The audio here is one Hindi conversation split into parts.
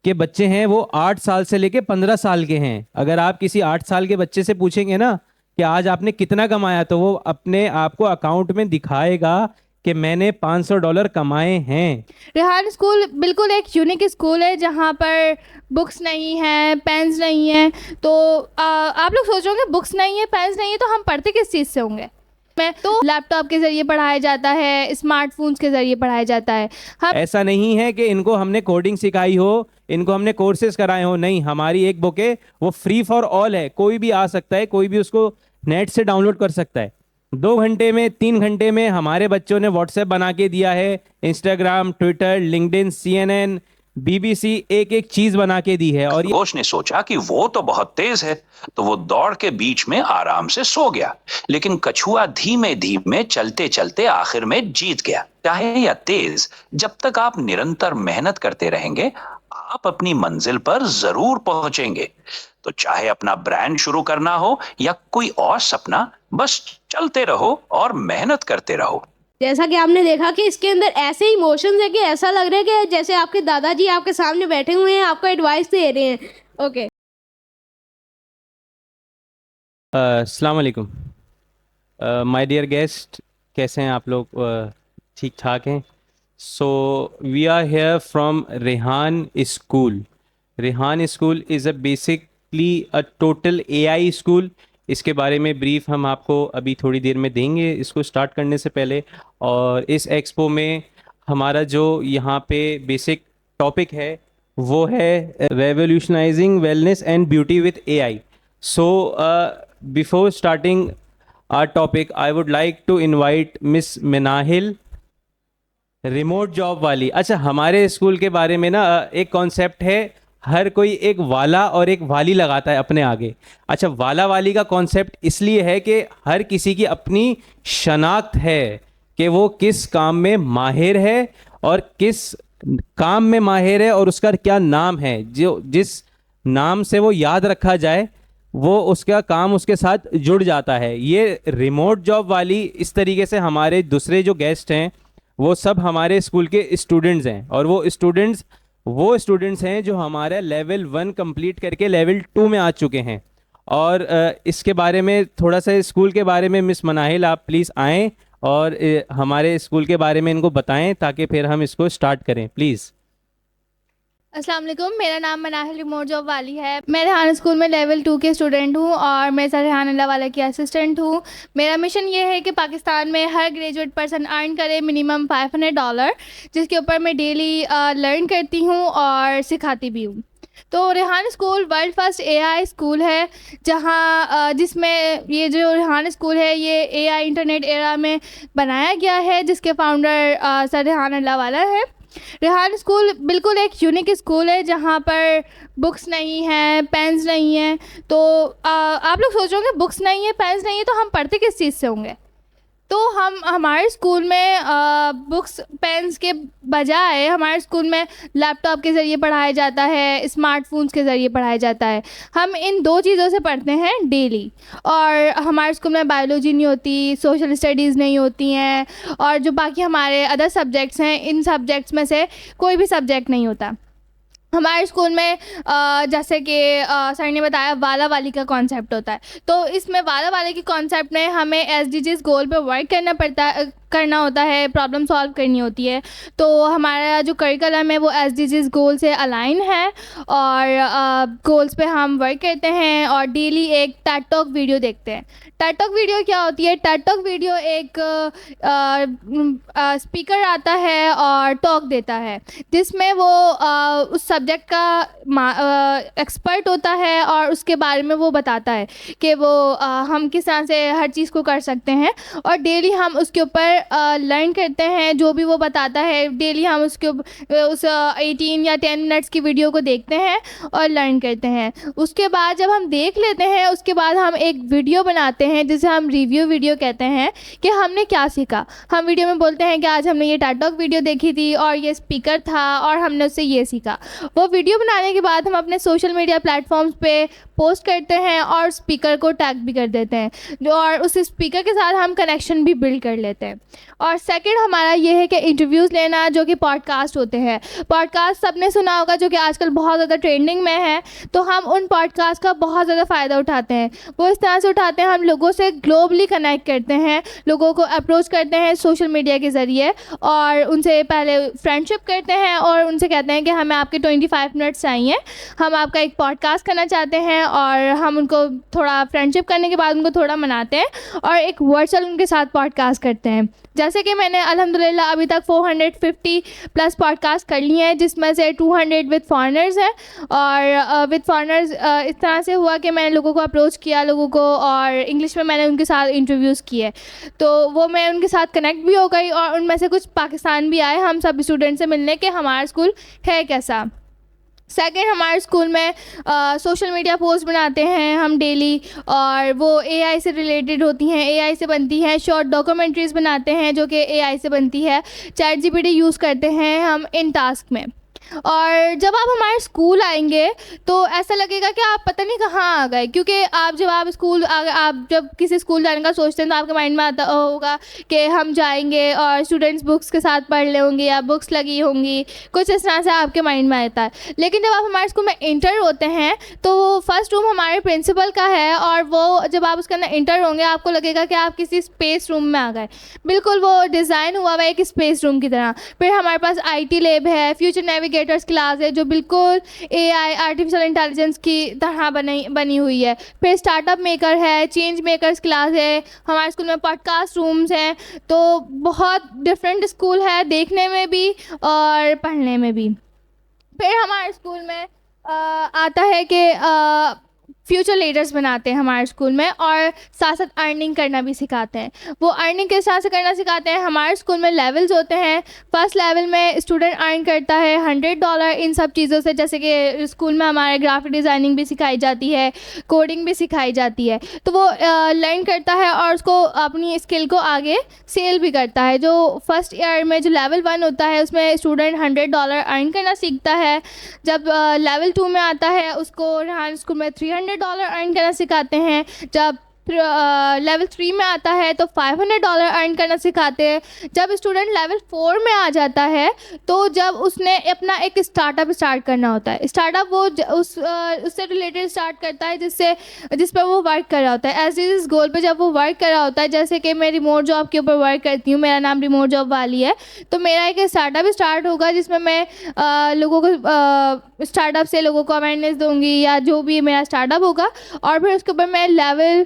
के बच्चे हैं वो 8 साल से लेके 15 साल के हैं। अगर आप किसी 8 साल के बच्चे से पूछेंगे ना कि आज आपने कितना कमाया, तो वो अपने आप को अकाउंट में दिखाएगा कि मैंने $500 कमाए हैं। रेहान स्कूल बिल्कुल एक यूनिक स्कूल है जहाँ पर बुक्स नहीं हैं, पेन्स नहीं हैं। तो आप लोग सोच रहे होंगे बुक्स नहीं है, पेन्स नहीं है, तो हम पढ़ते किस चीज़ से होंगे। मैं तो लैपटॉप के ज़रिए पढ़ाया जाता है, स्मार्टफोन्स के ज़रिए पढ़ाया जाता है। हम ऐसा नहीं है कि इनको हमने कोडिंग सिखाई हो, इनको हमने कोर्सेज कराए हो, नहीं। हमारी एक बुक है, वो फ्री फॉर ऑल है, कोई भी आ सकता है, कोई भी उसको नेट से डाउनलोड कर सकता है। 2 घंटे में, 3 घंटे में हमारे बच्चों ने व्हाट्सएप बना के दिया है, Instagram, Twitter, LinkedIn, CNN, BBC, एक एक चीज बना के दी है। और खरगोश ने सोचा कि वो तो बहुत तेज है, तो वो दौड़ के बीच में आराम से सो गया। लेकिन कछुआ धीमे धीमे चलते चलते आखिर में जीत गया। चाहे या तेज, जब तक आप निरंतर मेहनत करते रहेंगे, आप अपनी मंजिल पर जरूर पहुंचेंगे। तो चाहे अपना ब्रांड शुरू करना हो या कोई और सपना, बस चलते रहो और मेहनत करते रहो। जैसा कि आपने देखा कि इसके अंदर ऐसे इमोशंस है कि ऐसा लग रहा है कि जैसे आपके दादाजी आपके सामने बैठे हुए हैं, आपको एडवाइस दे रहे हैं। ओके। अस्सलाम वालेकुम माय डियर गेस्ट, कैसे हैं आप लोग? ठीक ठाक हैं? So we are here from Rehan school. Rehan school is a basically a total AI school. इसके बारे में ब्रीफ हम आपको अभी थोड़ी देर में देंगे, इसको स्टार्ट करने से पहले। और इस एक्सपो में हमारा जो यहाँ पे बेसिक टॉपिक है वो है revolutionising wellness and beauty with AI। So, before starting our topic, I would like to invite Miss Minahil, remote job वाली। अच्छा, हमारे स्कूल के बारे में ना एक कॉन्सेप्ट है, हर कोई एक वाला और एक वाली लगाता है अपने आगे। अच्छा, वाला वाली का कॉन्सेप्ट इसलिए है कि हर किसी की अपनी शनाख्त है कि वो किस काम में माहिर है और किस काम में माहिर है और उसका क्या नाम है। जो जिस नाम से वो याद रखा जाए, वो उसका काम उसके साथ जुड़ जाता है। ये रिमोट जॉब वाली इस तरीके से हमारे दूसरे जो गेस्ट हैं वो सब हमारे स्कूल के स्टूडेंट्स हैं, और वो स्टूडेंट्स हैं जो हमारा लेवल 1 कंप्लीट करके लेवल 2 में आ चुके हैं। और इसके बारे में थोड़ा सा स्कूल के बारे में मिस मनाहिल आप प्लीज़ आएँ और हमारे स्कूल के बारे में इनको बताएं, ताकि फिर हम इसको स्टार्ट करें, प्लीज़। अस्सलाम वालेकुम, मेरा नाम मनाहिल रिमोट जॉब वाली है। मैं रेहान स्कूल में लेवल 2 की स्टूडेंट हूँ और मैं सर रेहान अल्लाह वाला की असिस्टेंट हूँ। मेरा मिशन ये है कि पाकिस्तान में हर ग्रेजुएट पर्सन अर्न करे मिनिमम $500, जिसके ऊपर मैं डेली लर्न करती हूँ और सिखाती भी हूँ। तो Rehan school world first AI school है, जहाँ जिसमें ये जो रेहान स्कूल है ये AI इंटरनेट एरा में बनाया गया है, जिसके फाउंडर सर रेहान अल्लाह वाला है। रेहान स्कूल बिल्कुल एक यूनिक स्कूल है जहाँ पर बुक्स नहीं हैं, पेन्स नहीं हैं। तो आप लोग सोच रहे होंगे बुक्स नहीं है, पेन्स नहीं है, तो हम पढ़ते किस चीज़ से होंगे। तो हमारे स्कूल में बुक्स पेन्स के बजाय हमारे स्कूल में लैपटॉप के ज़रिए पढ़ाया जाता है, स्मार्टफोन्स के ज़रिए पढ़ाया जाता है। हम इन 2 चीज़ों से पढ़ते हैं डेली। और हमारे स्कूल में बायोलॉजी नहीं होती, सोशल स्टडीज़ नहीं होती हैं, और जो बाकी हमारे अदर सब्जेक्ट्स हैं, इन सब्जेक्ट्स में से कोई भी सब्जेक्ट नहीं होता हमारे स्कूल में। जैसे कि सर ने बताया वाला वाली का कॉन्सेप्ट होता है, तो इसमें वाला वाले के कॉन्सेप्ट में हमें SDGs गोल पे वर्क करना होता है, प्रॉब्लम सॉल्व करनी होती है। तो हमारा जो करिकुलम है वो SDGs गोल से अलाइन है, और गोल्स पे हम वर्क करते हैं और डेली एक टेड टॉक वीडियो देखते हैं। टेड टॉक वीडियो क्या होती है? टेड टॉक वीडियो एक स्पीकर आता है और टॉक देता है, जिसमें वो उस सब्जेक्ट का एक्सपर्ट होता है और उसके बारे में वो बताता है कि वो हम किस तरह से हर चीज़ को कर सकते हैं। और डेली हम उसके ऊपर लर्न करते हैं, जो भी वो बताता है डेली हम उस 18 या 10 मिनट्स की वीडियो को देखते हैं और लर्न करते हैं। उसके बाद जब हम देख लेते हैं, उसके बाद हम एक वीडियो बनाते हैं जिसे हम रिव्यू वीडियो कहते हैं, कि हमने क्या सीखा। हम वीडियो में बोलते हैं कि आज हमने ये टेड टॉक वीडियो देखी थी और ये स्पीकर था और हमने उससे ये सीखा। वो वीडियो बनाने के बाद हम अपने सोशल मीडिया प्लेटफॉर्म्स पे पोस्ट करते हैं और स्पीकर को टैग भी कर देते हैं, और उस स्पीकर के साथ हम कनेक्शन भी बिल्ड कर लेते हैं। और सेकंड हमारा ये है कि इंटरव्यूज़ लेना, जो कि पॉडकास्ट होते हैं। पॉडकास्ट सबने सुना होगा, जो कि आजकल बहुत ज़्यादा ट्रेंडिंग में है, तो हम उन पॉडकास्ट का बहुत ज़्यादा फ़ायदा उठाते हैं। वो इस तरह से उठाते हैं, हम लोगों से ग्लोबली कनेक्ट करते हैं, लोगों को अप्रोच करते हैं सोशल मीडिया के ज़रिए, और उनसे पहले फ्रेंडशिप करते हैं और उनसे कहते हैं कि हमें आपके 25 मिनट्स चाहिए, हम आपका एक पॉडकास्ट करना चाहते हैं। और हम उनको थोड़ा फ्रेंडशिप करने के बाद उनको थोड़ा मनाते हैं और एक वर्चुअल उनके साथ पॉडकास्ट करते हैं। जैसे कि मैंने अल्हम्दुलिल्लाह अभी तक 450 प्लस पॉडकास्ट कर लिए हैं, जिसमें से 200 विद फॉरेनर्स हैं। और विद फॉरेनर्स इस तरह से हुआ कि मैंने लोगों को अप्रोच किया, लोगों को, और इंग्लिश में मैंने उनके साथ इंटरव्यूज़ किए, तो वो मैं उनके साथ कनेक्ट भी हो गई। और उनमें से कुछ पाकिस्तान भी आए हम सब स्टूडेंट से मिलने के हमारा स्कूल है कैसा। सेकंड, हमारे स्कूल में सोशल मीडिया पोस्ट बनाते हैं हम डेली, और वो एआई से रिलेटेड होती हैं, एआई से बनती हैं। शॉर्ट डॉक्यूमेंट्रीज़ बनाते हैं जो कि एआई से बनती है। चैट जीपीटी यूज़ करते हैं हम इन टास्क में। और जब आप हमारे स्कूल आएंगे तो ऐसा लगेगा कि आप पता नहीं कहाँ आ गए, क्योंकि आप जब किसी स्कूल जाने का सोचते हैं तो आपके माइंड में आता होगा कि हम जाएंगे और स्टूडेंट्स बुक्स के साथ पढ़ रहे होंगे या बुक्स लगी होंगी, कुछ इस तरह से आपके माइंड में आता है। लेकिन जब आप हमारे स्कूल में इंटर होते हैं तो फर्स्ट रूम हमारे प्रिंसिपल का है, और वो जब आप उसके अंदर इंटर होंगे आपको लगेगा कि आप किसी स्पेस रूम में आ गए। बिल्कुल वो डिज़ाइन हुआ हुआ है एक स्पेस रूम की तरह। फिर हमारे पास IT लैब है, फ्यूचर नेविगेटर्स क्लास है जो बिल्कुल AI आर्टिफिशियल इंटेलिजेंस की तरह बनी हुई है। फिर स्टार्टअप मेकर है, चेंज मेकर्स क्लास है, हमारे स्कूल में पॉडकास्ट रूम्स हैं। तो बहुत डिफरेंट स्कूल है देखने में भी और पढ़ने में भी। फिर हमारे स्कूल में आता है कि फ्यूचर लीडर्स बनाते हैं हमारे स्कूल में, और साथ साथ अर्निंग करना भी सिखाते हैं। वो अर्निंग किस तरह से करना सिखाते हैं, हमारे स्कूल में लेवल्स होते हैं। फर्स्ट लेवल में स्टूडेंट अर्न करता है $100 इन सब चीज़ों से, जैसे कि स्कूल में हमारे ग्राफिक डिज़ाइनिंग भी सिखाई जाती है, कोडिंग भी सिखाई जाती है। तो वो लर्न करता है और उसको अपनी स्किल को आगे सेल भी करता है। जो फर्स्ट ईयर में जो लेवल 1 होता है उसमें स्टूडेंट $100 अर्न करना सीखता है। जब लेवल 2 में आता है उसको रेहान स्कूल में $300 अर्न करना सिखाते हैं। जब लेवल 3 में आता है तो $500 अर्न करना सिखाते हैं। जब स्टूडेंट लेवल 4 में आ जाता है तो जब उसने अपना एक स्टार्टअप स्टार्ट करना होता है, स्टार्टअप वो उससे रिलेटेड स्टार्ट करता है जिस पर वो वर्क कर रहा होता है। एज इस गोल पे जब वो वर्क कर रहा होता है, जैसे कि मैं रिमोट जॉब के ऊपर वर्क करती हूँ, मेरा नाम रिमोट जॉब वाली है, तो मेरा एक स्टार्टअप स्टार्ट होगा जिसमें मैं लोगों को स्टार्टअप से लोगों को अवेयरनेस दूंगी या जो भी मेरा स्टार्टअप होगा। और फिर उसके ऊपर मैं लेवल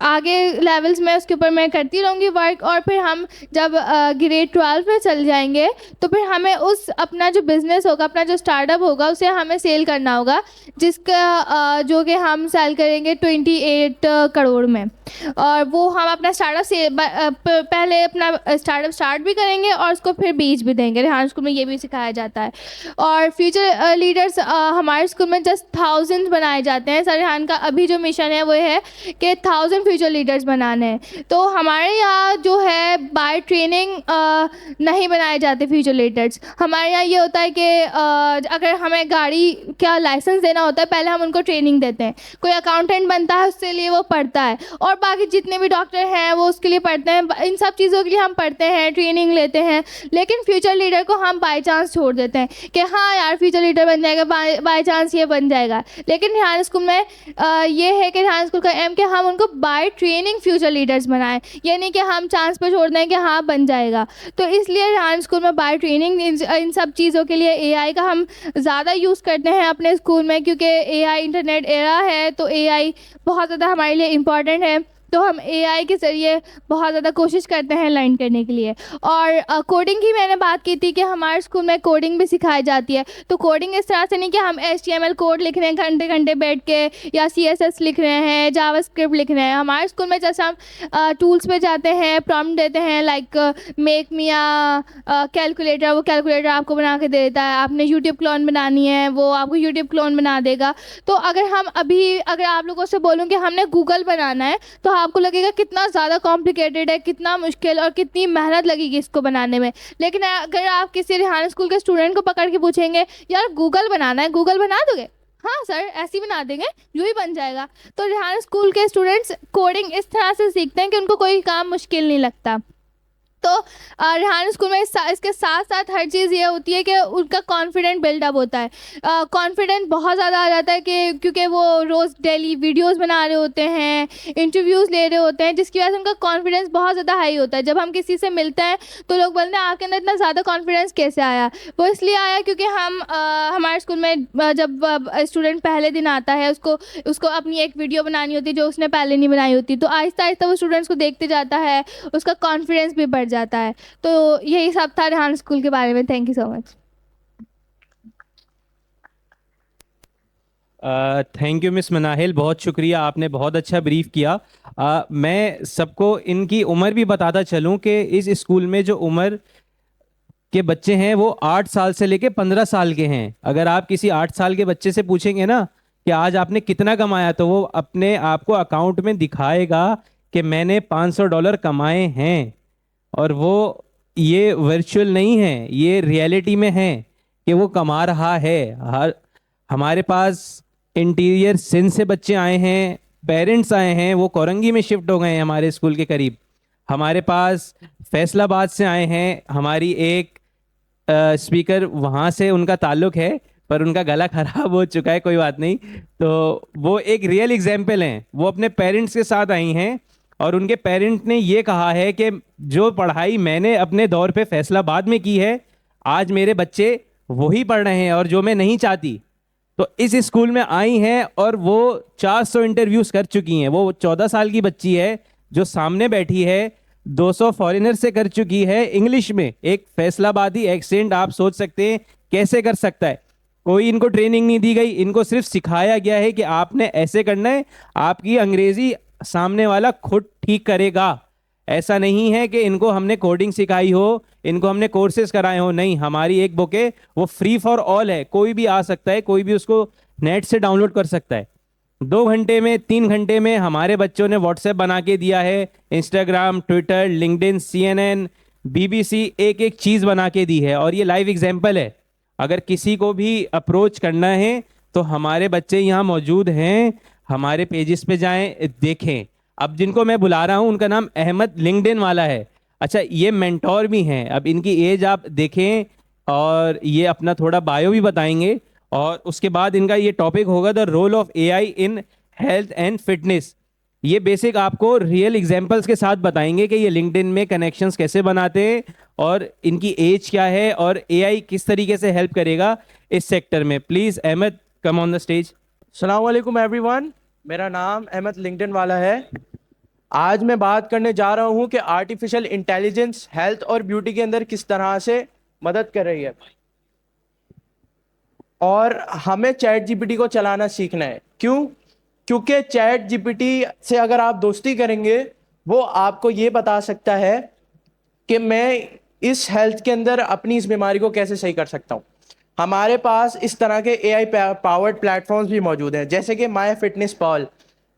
आगे लेवल्स में उसके ऊपर मैं करती रहूँगी वर्क। और फिर हम जब ग्रेड 12 में चल जाएंगे तो फिर हमें उस अपना जो बिज़नेस होगा, अपना जो स्टार्टअप होगा, उसे हमें सेल करना होगा, जिसका जो कि हम सेल करेंगे 28 करोड़ में। और वो हम अपना स्टार्टअप से पहले अपना स्टार्टअप स्टार्ट भी करेंगे और उसको फिर बेच भी देंगे। रेहान स्कूल में ये भी सिखाया जाता है। और फ्यूचर लीडर्स हमारे स्कूल में जस्ट 1000 बनाए जाते हैं। सर रेहान का अभी जो मिशन है वो है कि 1000 फ्यूचर लीडर्स बनाने हैं। तो हमारे यहाँ जो है बाय ट्रेनिंग नहीं बनाए जाते फ्यूचर लीडर्स। हमारे यहाँ ये होता है कि अगर हमें गाड़ी का लाइसेंस देना होता है पहले हम उनको ट्रेनिंग देते हैं। कोई अकाउंटेंट बनता है उसके लिए वो पढ़ता है, और बाकी जितने भी डॉक्टर हैं वो उसके लिए पढ़ते हैं। इन सब चीज़ों के लिए हम पढ़ते हैं, ट्रेनिंग लेते हैं। लेकिन फ्यूचर लीडर को हम बाई चांस छोड़ देते हैं कि हाँ यार फ्यूचर लीडर बन जाएगा, बाई चांस ये बन जाएगा। लेकिन रेहान स्कूल में ये है कि रेहान स्कूल का एम कि हम उनको बाय ट्रेनिंग फ्यूचर लीडर्स बनाएं, ये नहीं कि हम चांस पर छोड़ दें कि हाँ बन जाएगा। तो इसलिए रेहान स्कूल में बाय ट्रेनिंग इन सब चीज़ों के लिए AI का हम ज़्यादा यूज़ करते हैं अपने स्कूल में, क्योंकि AI इंटरनेट एरा है तो AI बहुत ज़्यादा हमारे लिए इम्पॉर्टेंट है। तो हम AI के ज़रिए बहुत ज़्यादा कोशिश करते हैं लर्न करने के लिए। और कोडिंग की मैंने बात की थी कि हमारे स्कूल में कोडिंग भी सिखाई जाती है। तो कोडिंग इस तरह से नहीं कि हम HTML कोड लिख रहे हैं घंटे घंटे बैठ के, या CSS लिख रहे हैं, जावास्क्रिप्ट लिख रहे हैं। हमारे स्कूल में जैसे हम टूल्स पे जाते हैं, प्रॉम्प्ट देते हैं लाइक मेक मी कैलकुलेटर, वो कैलकुलेटर आपको बना के दे देता है। आपने यूट्यूब क्लोन बनानी है, वो आपको यूट्यूब क्लोन बना देगा। तो अगर आप लोगों से बोलूँ कि हमने गूगल बनाना है तो आपको लगेगा कितना ज़्यादा कॉम्प्लिकेटेड है, कितना मुश्किल और कितनी मेहनत लगेगी इसको बनाने में। लेकिन अगर आप किसी रेहान स्कूल के स्टूडेंट को पकड़ के पूछेंगे यार गूगल बनाना है, गूगल बना दोगे? हाँ सर, ऐसे ही बना देंगे, जो ही बन जाएगा। तो रेहान स्कूल के स्टूडेंट्स कोडिंग इस तरह से सीखते हैं कि उनको कोई काम मुश्किल नहीं लगता। तो रेहान स्कूल में इसके साथ साथ हर चीज़ ये होती है कि उनका कॉन्फिडेंट बिल्डअप होता है। कॉन्फिडेंट बहुत ज़्यादा आ जाता है कि क्योंकि वो रोज़ डेली वीडियोस बना रहे होते हैं, इंटरव्यूज़ ले रहे होते हैं, जिसकी वजह से उनका कॉन्फिडेंस बहुत ज़्यादा हाई होता है। जब हम किसी से मिलते हैं तो लोग बोलते हैं आपके अंदर इतना ज़्यादा कॉन्फिडेंस कैसे आया? वो इसलिए आया क्योंकि हम हमारे स्कूल में जब स्टूडेंट पहले दिन आता है, उसको अपनी एक वीडियो बनानी होती है जो उसने पहले नहीं बनाई होती। तो आहिस्ता आहिस्ता वो स्टूडेंट्स को देखते जाता है, उसका कॉन्फिडेंस भी बढ़ जाता है। तो यही सब था रेहान स्कूल के बारे में। Thank you so much. Thank you miss Manahil, बहुत शुक्रिया, आपने बहुत अच्छा ब्रीफ किया। मैं सबको इनकी उम्र भी बताता चलूं कि इस स्कूल में जो उम्र के बच्चे हैं वो 8 साल से लेके 15 साल के हैं। अगर आप किसी 8 साल के बच्चे से पूछेंगे ना कि आज आपने कितना कमाया, तो वो अपने आप को अकाउंट में दिखाएगा कि मैंने $500 कमाए हैं। और वो ये वर्चुअल नहीं है, ये रियलिटी में है कि वो कमा रहा है। हमारे पास इंटीरियर सिंध से बच्चे आए हैं, पेरेंट्स आए हैं, वो कोरंगी में शिफ्ट हो गए हैं हमारे स्कूल के करीब। हमारे पास फैसलाबाद से आए हैं, हमारी एक स्पीकर वहाँ से उनका ताल्लुक है पर उनका गला खराब हो चुका है, कोई बात नहीं। तो वो एक रियल एग्जाम्पल हैं, वो अपने पेरेंट्स के साथ आई हैं और उनके पेरेंट ने ये कहा है कि जो पढ़ाई मैंने अपने दौर पे फैसलाबाद में की है, आज मेरे बच्चे वही पढ़ रहे हैं और जो मैं नहीं चाहती। तो इस स्कूल में आई हैं और वो 400 इंटरव्यूज़ कर चुकी हैं। वो 14 साल की बच्ची है जो सामने बैठी है, 200 फॉरेनर से कर चुकी है इंग्लिश में। एक फैसलाबादी एक्सेंट आप सोच सकते हैं कैसे कर सकता है। कोई इनको ट्रेनिंग नहीं दी गई, इनको सिर्फ सिखाया गया है कि आपने ऐसे करना है, आपकी अंग्रेजी सामने वाला खुद ठीक करेगा। ऐसा नहीं है कि इनको हमने कोडिंग सिखाई हो, इनको हमने कोर्सेज कराए हो, नहीं। हमारी एक बुक है, वो फ्री फॉर ऑल है, कोई भी आ सकता है, कोई भी उसको नेट से डाउनलोड कर सकता है। 2 घंटे में, 3 घंटे में हमारे बच्चों ने व्हाट्सएप बना के दिया है, Instagram, Twitter, LinkedIn, CNN, BBC, एक एक चीज़ बना के दी है। और ये लाइव एग्जाम्पल है। अगर किसी को भी अप्रोच करना है तो हमारे बच्चे यहाँ मौजूद हैं, हमारे पेजेस पे जाएं, देखें। अब जिनको मैं बुला रहा हूँ उनका नाम अहमद लिंक्डइन वाला है। अच्छा, ये मेंटोर भी हैं। अब इनकी एज आप देखें और ये अपना थोड़ा बायो भी बताएंगे और उसके बाद इनका ये टॉपिक होगा the role of AI in health and fitness. ये बेसिक आपको रियल एग्जांपल्स के साथ बताएंगे कि ये लिंक्डइन में कनेक्शंस कैसे बनाते हैं और इनकी एज क्या है और AI किस तरीके से हेल्प करेगा इस सेक्टर में। Please Ahmed, come on the stage. अस्सलाम वालेकुम एवरीवन, मेरा नाम अहमद लिंक्डइन वाला है। आज मैं बात करने जा रहा हूँ कि आर्टिफिशियल इंटेलिजेंस हेल्थ और ब्यूटी के अंदर किस तरह से मदद कर रही है। और हमें चैट GPT को चलाना सीखना है। क्यों? क्योंकि चैट GPT से अगर आप दोस्ती करेंगे, वो आपको ये बता सकता है कि मैं इस हेल्थ के अंदर अपनी इस बीमारी को कैसे सही कर सकता हूँ। हमारे पास इस तरह के AI पावर्ड प्लेटफॉर्म्स भी मौजूद हैं, जैसे कि माई फिटनेस पॉल,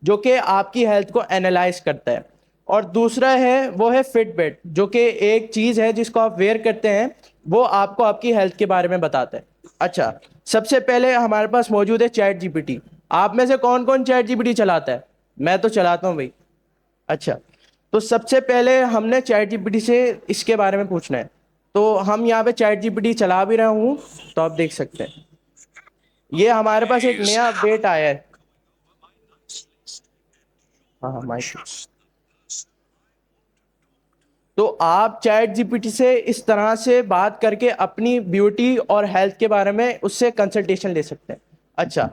जो कि आपकी हेल्थ को एनालाइज करता है। और दूसरा है वो है फिटबिट, जो कि एक चीज़ है जिसको आप वेयर करते हैं, वो आपको आपकी हेल्थ के बारे में बताता है। अच्छा, सबसे पहले हमारे पास मौजूद है चैट GPT। आप में से कौन कौन चैट GPT चलाता है? मैं तो चलाता हूँ भाई। अच्छा, तो सबसे पहले हमने चैट GPT से इसके बारे में पूछना है। तो हम यहाँ पे चैट GPT चला भी रहा हूँ, तो आप देख सकते हैं ये हमारे पास एक नया अपडेट आया है। हाँ माइक। तो आप चैट GPT से इस तरह से बात करके अपनी ब्यूटी और हेल्थ के बारे में उससे कंसल्टेशन ले सकते हैं। अच्छा,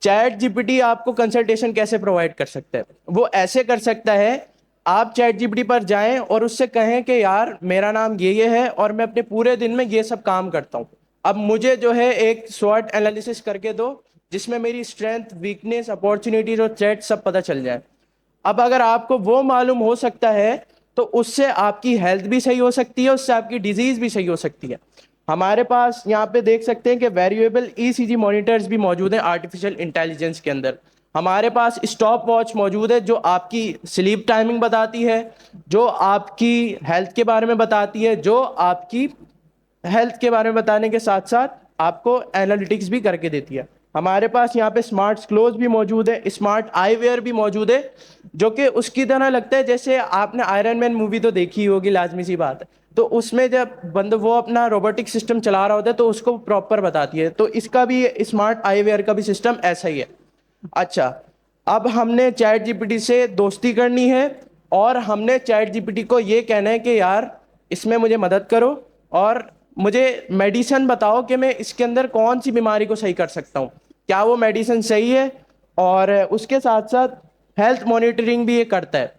चैट GPT आपको कंसल्टेशन कैसे प्रोवाइड कर सकता है? वो ऐसे कर सकता है, आप चैट GPT पर जाएं और उससे कहें कि यार मेरा नाम ये है और मैं अपने पूरे दिन में ये सब काम करता हूँ, अब मुझे जो है एक स्वॉट एनालिसिस करके दो जिसमें मेरी स्ट्रेंथ, वीकनेस, अपॉर्चुनिटीज और थ्रेट सब पता चल जाए। अब अगर आपको वो मालूम हो सकता है तो उससे आपकी हेल्थ भी सही हो सकती है, उससे आपकी डिजीज़ भी सही हो सकती है। हमारे पास यहाँ पे देख सकते हैं कि वेरिएबल ECG मॉनिटर्स भी मौजूद हैं आर्टिफिशियल इंटेलिजेंस के अंदर। हमारे पास स्टॉप वॉच मौजूद है जो आपकी स्लीप टाइमिंग बताती है, जो आपकी हेल्थ के बारे में बताती है, जो आपकी हेल्थ के बारे में बताने के साथ साथ आपको एनालिटिक्स भी करके देती है। हमारे पास यहाँ पे स्मार्ट क्लोज भी मौजूद है, स्मार्ट आई वेयर भी मौजूद है, जो कि उसकी तरह लगता है जैसे आपने आयरन मैन मूवी तो देखी होगी, लाजमी सी बात है। तो उसमें जब बंद वो अपना रोबोटिक सिस्टम चला रहा होता है तो उसको प्रॉपर बताती है, तो इसका भी स्मार्ट आई वेयर का भी सिस्टम ऐसा ही है। अच्छा, अब हमने चैट जीपीटी से दोस्ती करनी है और हमने चैट जीपीटी को ये कहना है कि यार इसमें मुझे मदद करो और मुझे मेडिसिन बताओ कि मैं इसके अंदर कौन सी बीमारी को सही कर सकता हूँ, क्या वो मेडिसिन सही है। और उसके साथ साथ हेल्थ मॉनिटरिंग भी ये करता है।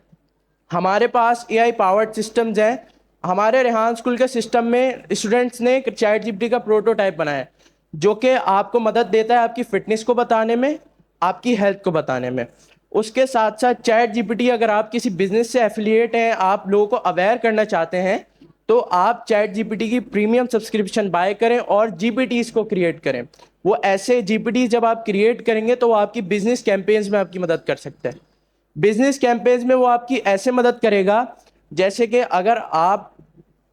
हमारे पास एआई पावर्ड सिस्टम्स हैं। हमारे रेहान स्कूल के सिस्टम में स्टूडेंट्स ने एक चैट जीपीटी का प्रोटोटाइप बनाया है, जो कि आपको मदद देता है आपकी फिटनेस को बताने में, आपकी हेल्थ को बताने में। उसके साथ साथ चैट जीपीटी, अगर आप किसी बिजनेस से एफिलिएट हैं, आप लोगों को अवेयर करना चाहते हैं, तो आप चैट जीपीटी की प्रीमियम सब्सक्रिप्शन बाय करें और जीपीटीज को क्रिएट करें। वो ऐसे जीपीटी जब आप क्रिएट करेंगे तो वो आपकी बिजनेस कैंपेन्स में आपकी मदद कर सकता है। बिजनेस कैंपेन्स में वो आपकी ऐसे मदद करेगा जैसे कि अगर आप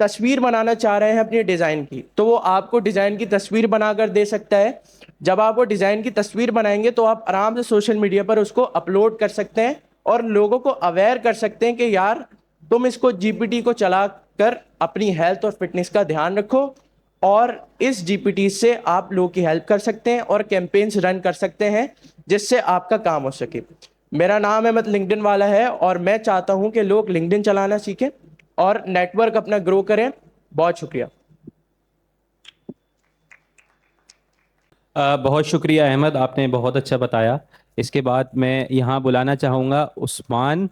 तस्वीर बनाना चाह रहे हैं अपनी डिज़ाइन की, तो वो आपको डिज़ाइन की तस्वीर बनाकर दे सकता है। जब आप वो डिज़ाइन की तस्वीर बनाएंगे तो आप आराम से सोशल मीडिया पर उसको अपलोड कर सकते हैं और लोगों को अवेयर कर सकते हैं कि यार तुम इसको जीपीटी को चला कर अपनी हेल्थ और फिटनेस का ध्यान रखो, और इस जीपीटी से आप लोगों की हेल्प कर सकते हैं और कैंपेन्स रन कर सकते हैं जिससे आपका काम हो सके। मेरा नाम अहमद लिंक्डइन वाला है और मैं चाहता हूं कि लोग लिंक्डइन चलाना सीखें और नेटवर्क अपना ग्रो करें। बहुत शुक्रिया। बहुत शुक्रिया अहमद, आपने बहुत अच्छा बताया। इसके बाद मैं यहाँ बुलाना चाहूँगा उस्मान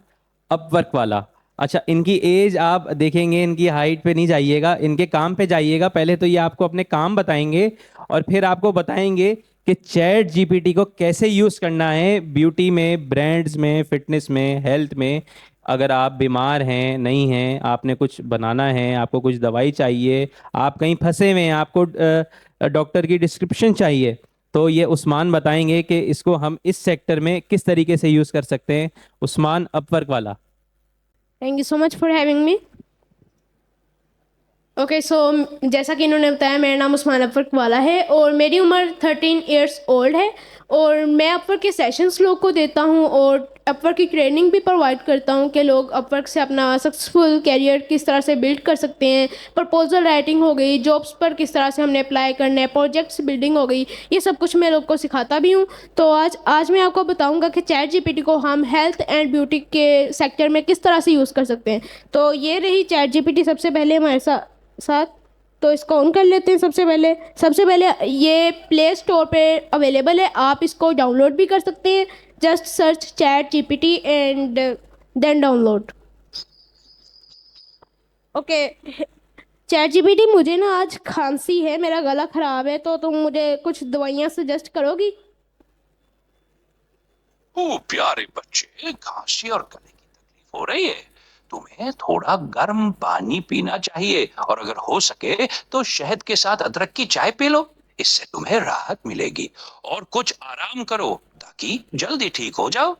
अपवर्क वाला। अच्छा, इनकी एज आप देखेंगे, इनकी हाइट पे नहीं जाइएगा, इनके काम पे जाइएगा। पहले तो ये आपको अपने काम बताएंगे और फिर आपको बताएंगे कि चैट जीपीटी को कैसे यूज़ करना है ब्यूटी में, ब्रांड्स में, फिटनेस में, हेल्थ में। अगर आप बीमार हैं, नहीं हैं, आपने कुछ बनाना है, आपको कुछ दवाई चाहिए, आप कहीं फंसे हुए हैं, आपको डॉक्टर की डिस्क्रिप्शन चाहिए, तो ये उस्मान बताएंगे कि इसको हम इस सेक्टर में किस तरीके से यूज़ कर सकते हैं। उस्मान अपवर्क वाला। Thank you so much for having me. Okay so जैसा कि इन्होंने बताया, मेरा नाम उस्मान अपवर्क वाला है और मेरी उम्र 13 इयर्स ओल्ड है और मैं अपवर्क के सेशंस लोग को देता हूं और अपवर्क की ट्रेनिंग भी प्रोवाइड करता हूं कि लोग अपवर्क से अपना सक्सेसफुल कैरियर किस तरह से बिल्ड कर सकते हैं। प्रपोजल राइटिंग हो गई, जॉब्स पर किस तरह से हमने अप्लाई करना है, प्रोजेक्ट्स बिल्डिंग हो गई, ये सब कुछ मैं लोग को सिखाता भी हूँ। तो आज मैं आपको बताऊँगा कि चैट जीपीटी को हम हेल्थ एंड ब्यूटी के सेक्टर में किस तरह से यूज़ कर सकते हैं। तो ये रही चैट जीपीटी सबसे पहले हमारे साथ। तो इसको ऑन कर लेते हैं। सबसे पहले ये प्ले स्टोर पे अवेलेबल है, आप इसको डाउनलोड भी कर सकते हैं। Just search chat GPT and then download. Okay, chat GPT, मुझे ना आज खांसी है, मेरा गला ख़राब है, तो तुम मुझे कुछ दवाइयाँ सजेस्ट करोगी? ओ प्यारे बच्चे, खांसी और गले की तकलीफ हो रही है, तुम्हें थोड़ा गर्म पानी पीना चाहिए और अगर हो सके तो शहद के साथ अदरक की चाय पी लो, इससे तुम्हें राहत मिलेगी। और कुछ आराम करो ताकि जल्दी ठीक हो जाओ।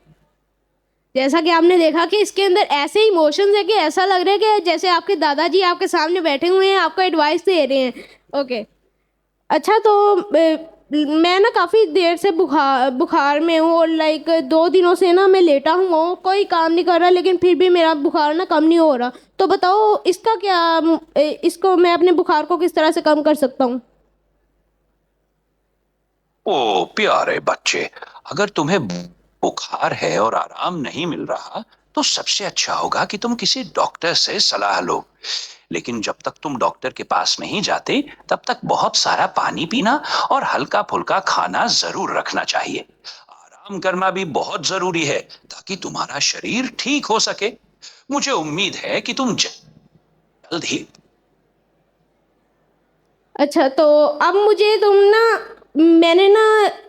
जैसा कि आपने देखा कि इसके अंदर ऐसे इमोशंस है कि ऐसा लग रहा है कि जैसे आपके दादाजी आपके सामने बैठे हुए हैं, आपको एडवाइस दे रहे हैं। ओके, अच्छा, तो मैं ना काफ़ी देर से बुखार में हूँ और लाइक 2 दिनों से ना मैं लेटा हूँ, कोई काम नहीं कर रहा, लेकिन फिर भी मेरा बुखार ना कम नहीं हो रहा। तो बताओ इसका क्या, इसको मैं अपने बुखार को किस तरह से कम कर सकता हूँ? ओ प्यारे बच्चे, अगर तुम्हें बुखार है और आराम नहीं मिल रहा तो सबसे अच्छा होगा कि तुम किसी डॉक्टर से सलाह लो। लेकिन जब तक तुम डॉक्टर के पास नहीं जाते तब तक बहुत सारा पानी पीना और हल्का फुल्का खाना जरूर रखना चाहिए। आराम करना भी बहुत जरूरी है ताकि तुम्हारा शरीर ठीक हो सके। मुझे उम्मीद है कि तुम जल्द ही। अच्छा, तो अब मैंने ना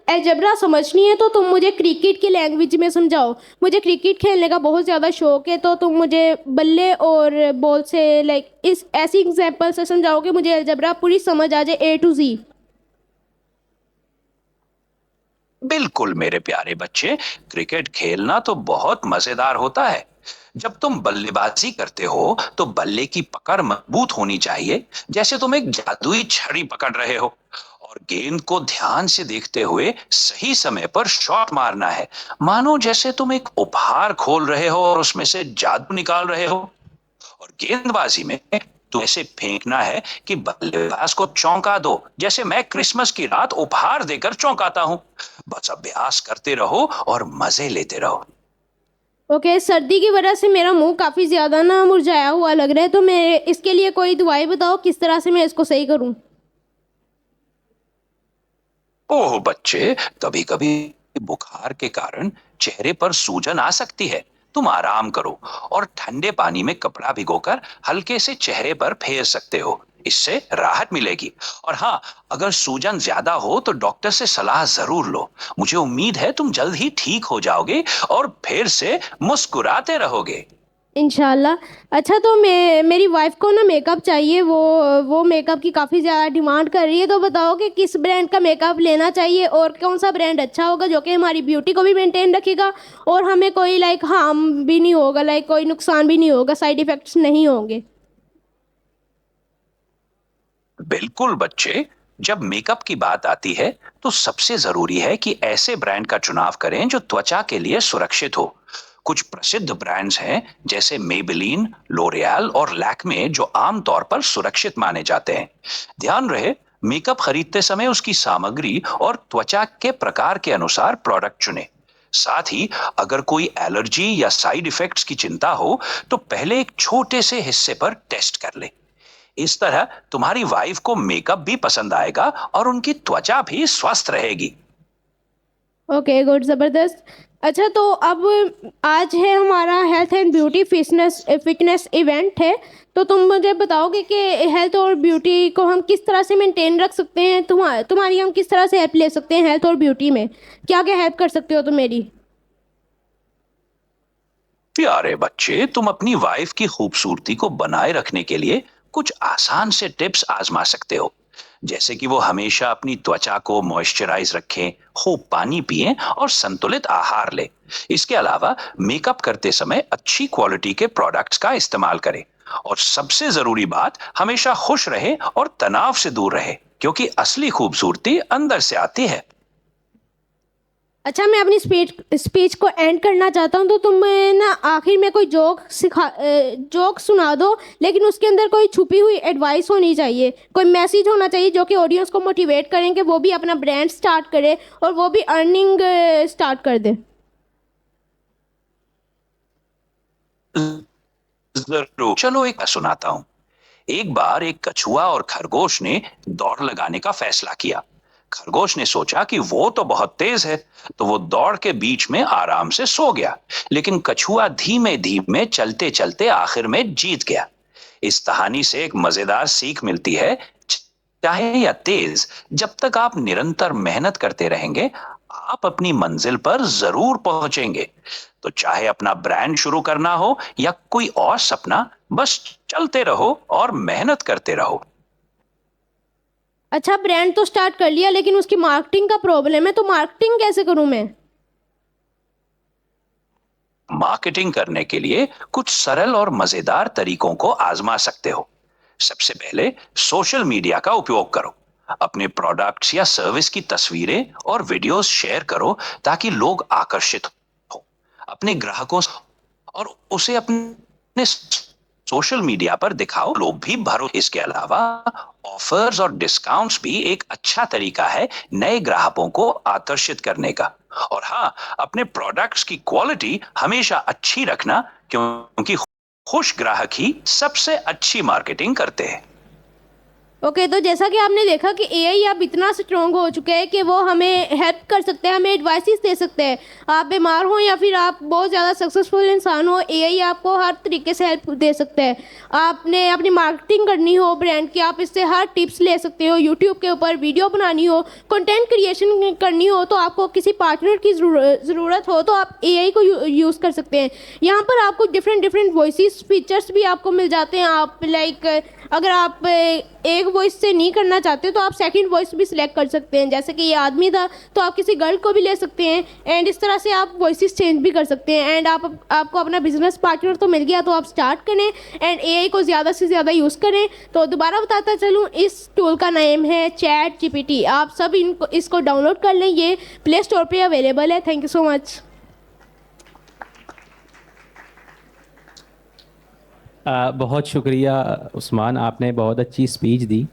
अलजेब्रा समझनी है, तो तुम मुझे क्रिकेट की लैंग्वेज में समझाओ। मुझे क्रिकेट खेलने का बहुत ज़्यादा शौक है, तो तुम मुझे बल्ले और बॉल से लाइक इस ऐसी एग्जांपल से समझाओ कि मुझे अलजेब्रा पूरी समझ आ जाए A to Z। बिल्कुल मेरे प्यारे बच्चे, क्रिकेट खेलना तो बहुत मजेदार होता है। जब तुम बल्लेबाजी करते हो तो बल्ले की पकड़ मजबूत होनी चाहिए, जैसे तुम एक जादुई छड़ी पकड़ रहे हो। और गेंद को ध्यान से देखते हुए सही समय पर शॉट मारना है, मानो जैसे तुम एक उपहार खोल रहे हो और उसमें से जादू निकाल रहे हो। और गेंदबाजी में तो ऐसे फेंकना है कि बल्लेबाज को चौंका दो, जैसे मैं क्रिसमस की रात उपहार देकर चौंकाता हूं। बस अभ्यास करते रहो और मजे लेते रहो। ओके, सर्दी की वजह से मेरा मुंह काफ़ी ज़्यादा ना मुरझाया हुआ लग रहा है, तो मैं इसके लिए कोई दवाई बताओ किस तरह से मैं इसको सही करूं। ओह बच्चे, कभी कभी बुखार के कारण चेहरे पर सूजन आ सकती है। तुम आराम करो और ठंडे पानी में कपड़ा भिगोकर हल्के से चेहरे पर फेर सकते हो, इससे राहत मिलेगी। और हाँ, अगर सूजन ज्यादा हो तो डॉक्टर से सलाह जरूर लो। मुझे उम्मीद है तुम जल्द ही ठीक हो जाओगे और फिर से मुस्कुराते रहोगे। इंशाल्लाह। अच्छा, तो मेरी वाइफ को ना मेकअप चाहिए, वो मेकअप की काफ़ी ज़्यादा डिमांड कर रही है, तो बताओ कि किस ब्रांड का मेकअप लेना चाहिए और कौन सा ब्रांड अच्छा होगा जो कि हमारी ब्यूटी को भी मेंटेन रखेगा और हमें कोई हार्म भी नहीं होगा, कोई नुकसान भी नहीं होगा, साइड इफ़ेक्ट्स नहीं होंगे। बिल्कुल बच्चे, जब मेकअप की बात आती है तो सबसे जरूरी है कि ऐसे ब्रांड का चुनाव करें जो त्वचा के लिए सुरक्षित हो। कुछ प्रसिद्ध ब्रांड्स हैं जैसे मेबेलिन, लोरियल और लैक्मे, जो आमतौर पर सुरक्षित माने जाते हैं। ध्यान रहे, मेकअप खरीदते समय उसकी सामग्री और त्वचा के प्रकार के अनुसार प्रोडक्ट चुनें। साथ ही अगर कोई एलर्जी या साइड इफेक्ट्स की चिंता हो तो पहले एक छोटे से हिस्से पर टेस्ट कर ले। इस तरह तुम्हारी वाइफ को मेकअप भी पसंद आएगा और उनकी त्वचा भी स्वस्थ रहेगी। ओके, गुड, ज़बरदस्त। अच्छा, तो अब आज है हमारा health and beauty fitness event है, तो तुम मुझे बताओगे कि हेल्थ और ब्यूटी को हम किस तरह से मेंटेन रख सकते हैं, तुम्हारी हम किस तरह से हेल्प ले सकते हैं हेल्थ और ब्यूटी में, क्या क्या हेल्प कर सकते हो तुम मेरी। प्यारे बच्चे, तुम अपनी वाइफ की खूबसूरती को बनाए रखने के लिए कुछ आसान से टिप्स आजमा सकते हो, जैसे कि वो हमेशा अपनी त्वचा को मॉइस्चराइज रखें, खूब पानी पिएं और संतुलित आहार लें। इसके अलावा मेकअप करते समय अच्छी क्वालिटी के प्रोडक्ट्स का इस्तेमाल करें और सबसे जरूरी बात, हमेशा खुश रहे और तनाव से दूर रहे, क्योंकि असली खूबसूरती अंदर से आती है। अच्छा, मैं अपनी स्पीच को एंड करना चाहता हूँ, तो तुम ना आखिर में कोई जोक सुना दो, लेकिन उसके अंदर कोई छुपी हुई एडवाइस होनी चाहिए, कोई मैसेज होना चाहिए जो कि ऑडियंस को मोटिवेट करें कि वो भी अपना ब्रांड स्टार्ट करे और वो भी अर्निंग स्टार्ट कर दे। जरूर, चलो एक सुनाता हूँ। एक बार एक कछुआ और खरगोश ने दौड़ लगाने का फैसला किया। खरगोश ने सोचा कि वो तो बहुत तेज है, तो वो दौड़ के बीच में आराम से सो गया, लेकिन कछुआ धीमे धीमे चलते चलते आखिर में जीत गया। इस कहानी से एक मजेदार सीख मिलती है, चाहे या तेज, जब तक आप निरंतर मेहनत करते रहेंगे, आप अपनी मंजिल पर जरूर पहुंचेंगे। तो चाहे अपना ब्रांड शुरू करना हो या कोई और सपना, बस चलते रहो और मेहनत करते रहो। अच्छा, ब्रांड तो स्टार्ट कर लिया, लेकिन उसकी मार्केटिंग का प्रॉब्लम है, तो मार्केटिंग कैसे करूं मैं। मार्केटिंग करने के लिए कुछ सरल और मजेदार तरीकों को आजमा सकते हो। सबसे पहले सोशल मीडिया का उपयोग करो। अपने प्रोडक्ट्स या सर्विस की तस्वीरें और वीडियोस शेयर करो ताकि लोग आकर्षित हो। अपने ग्राहकों और उसे अपने सोशल मीडिया पर दिखाओ, लोग भी भरो। इसके अलावा ऑफर्स और डिस्काउंट्स भी एक अच्छा तरीका है नए ग्राहकों को आकर्षित करने का। और हाँ, अपने प्रोडक्ट्स की क्वालिटी हमेशा अच्छी रखना, क्योंकि खुश ग्राहक ही सबसे अच्छी मार्केटिंग करते हैं। ओके, तो जैसा कि आपने देखा कि एआई अब इतना स्ट्रॉन्ग हो चुका है कि वो हमें हेल्प कर सकते हैं, हमें एडवाइसेस दे सकते हैं। आप बीमार हो या फिर आप बहुत ज़्यादा सक्सेसफुल इंसान हो, एआई आपको हर तरीके से हेल्प दे सकता है। आपने अपनी मार्केटिंग करनी हो ब्रांड की, आप इससे हर टिप्स ले सकते हो। यूट्यूब के ऊपर वीडियो बनानी हो, कंटेंट क्रिएशन करनी हो, तो आपको किसी पार्टनर की ज़रूरत हो तो आप एआई को यूज़ कर सकते हैं। यहाँ पर आपको डिफरेंट वॉइस फीचर्स भी आपको मिल जाते हैं। आप अगर आप एक वॉइस से नहीं करना चाहते तो आप सेकंड वॉइस भी सिलेक्ट कर सकते हैं। जैसे कि ये आदमी था तो आप किसी गर्ल को भी ले सकते हैं, एंड इस तरह से आप वॉइसेस चेंज भी कर सकते हैं। एंड आपको अपना बिजनेस पार्टनर तो मिल गया, तो आप स्टार्ट करें एंड एआई को ज़्यादा से ज़्यादा यूज़ करें। तो दोबारा बताता चलूँ, इस टूल का नेम है चैट जीपीटी। आप सब इसको डाउनलोड कर लें, ये प्ले स्टोर पे अवेलेबल है। Thank you so much. बहुत शुक्रिया उस्मान, आपने बहुत अच्छी स्पीच दी,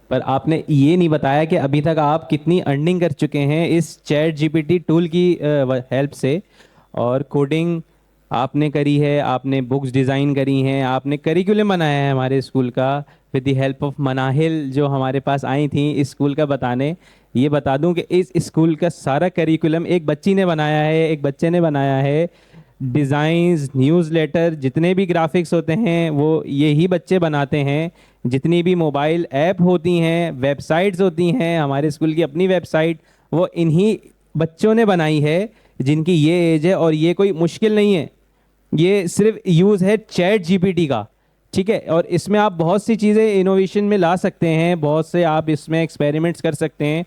पर आपने ये नहीं बताया कि अभी तक आप कितनी अर्निंग कर चुके हैं इस चैट जीपीटी टूल की हेल्प से। और कोडिंग आपने करी है, आपने बुक्स डिज़ाइन करी हैं, आपने करिकुलम बनाया है हमारे स्कूल का with the help of Manahil, जो हमारे पास आई थी इस स्कूल का बताने। ये बता दूं कि इस स्कूल का सारा करिकुलम एक बच्ची ने बनाया है, एक बच्चे ने बनाया है। डिज़ाइंस, न्यूज़लेटर, जितने भी ग्राफिक्स होते हैं वो यही बच्चे बनाते हैं। जितनी भी मोबाइल ऐप होती हैं, वेबसाइट्स होती हैं, हमारे स्कूल की अपनी वेबसाइट, वो इन्हीं बच्चों ने बनाई है जिनकी ये एज है। और ये कोई मुश्किल नहीं है, ये सिर्फ यूज़ है चैट जीपीटी का, ठीक है। और इसमें आप बहुत सी चीज़ें इनोवेशन में ला सकते हैं, बहुत से आप इसमें एक्सपेरिमेंट्स कर सकते हैं,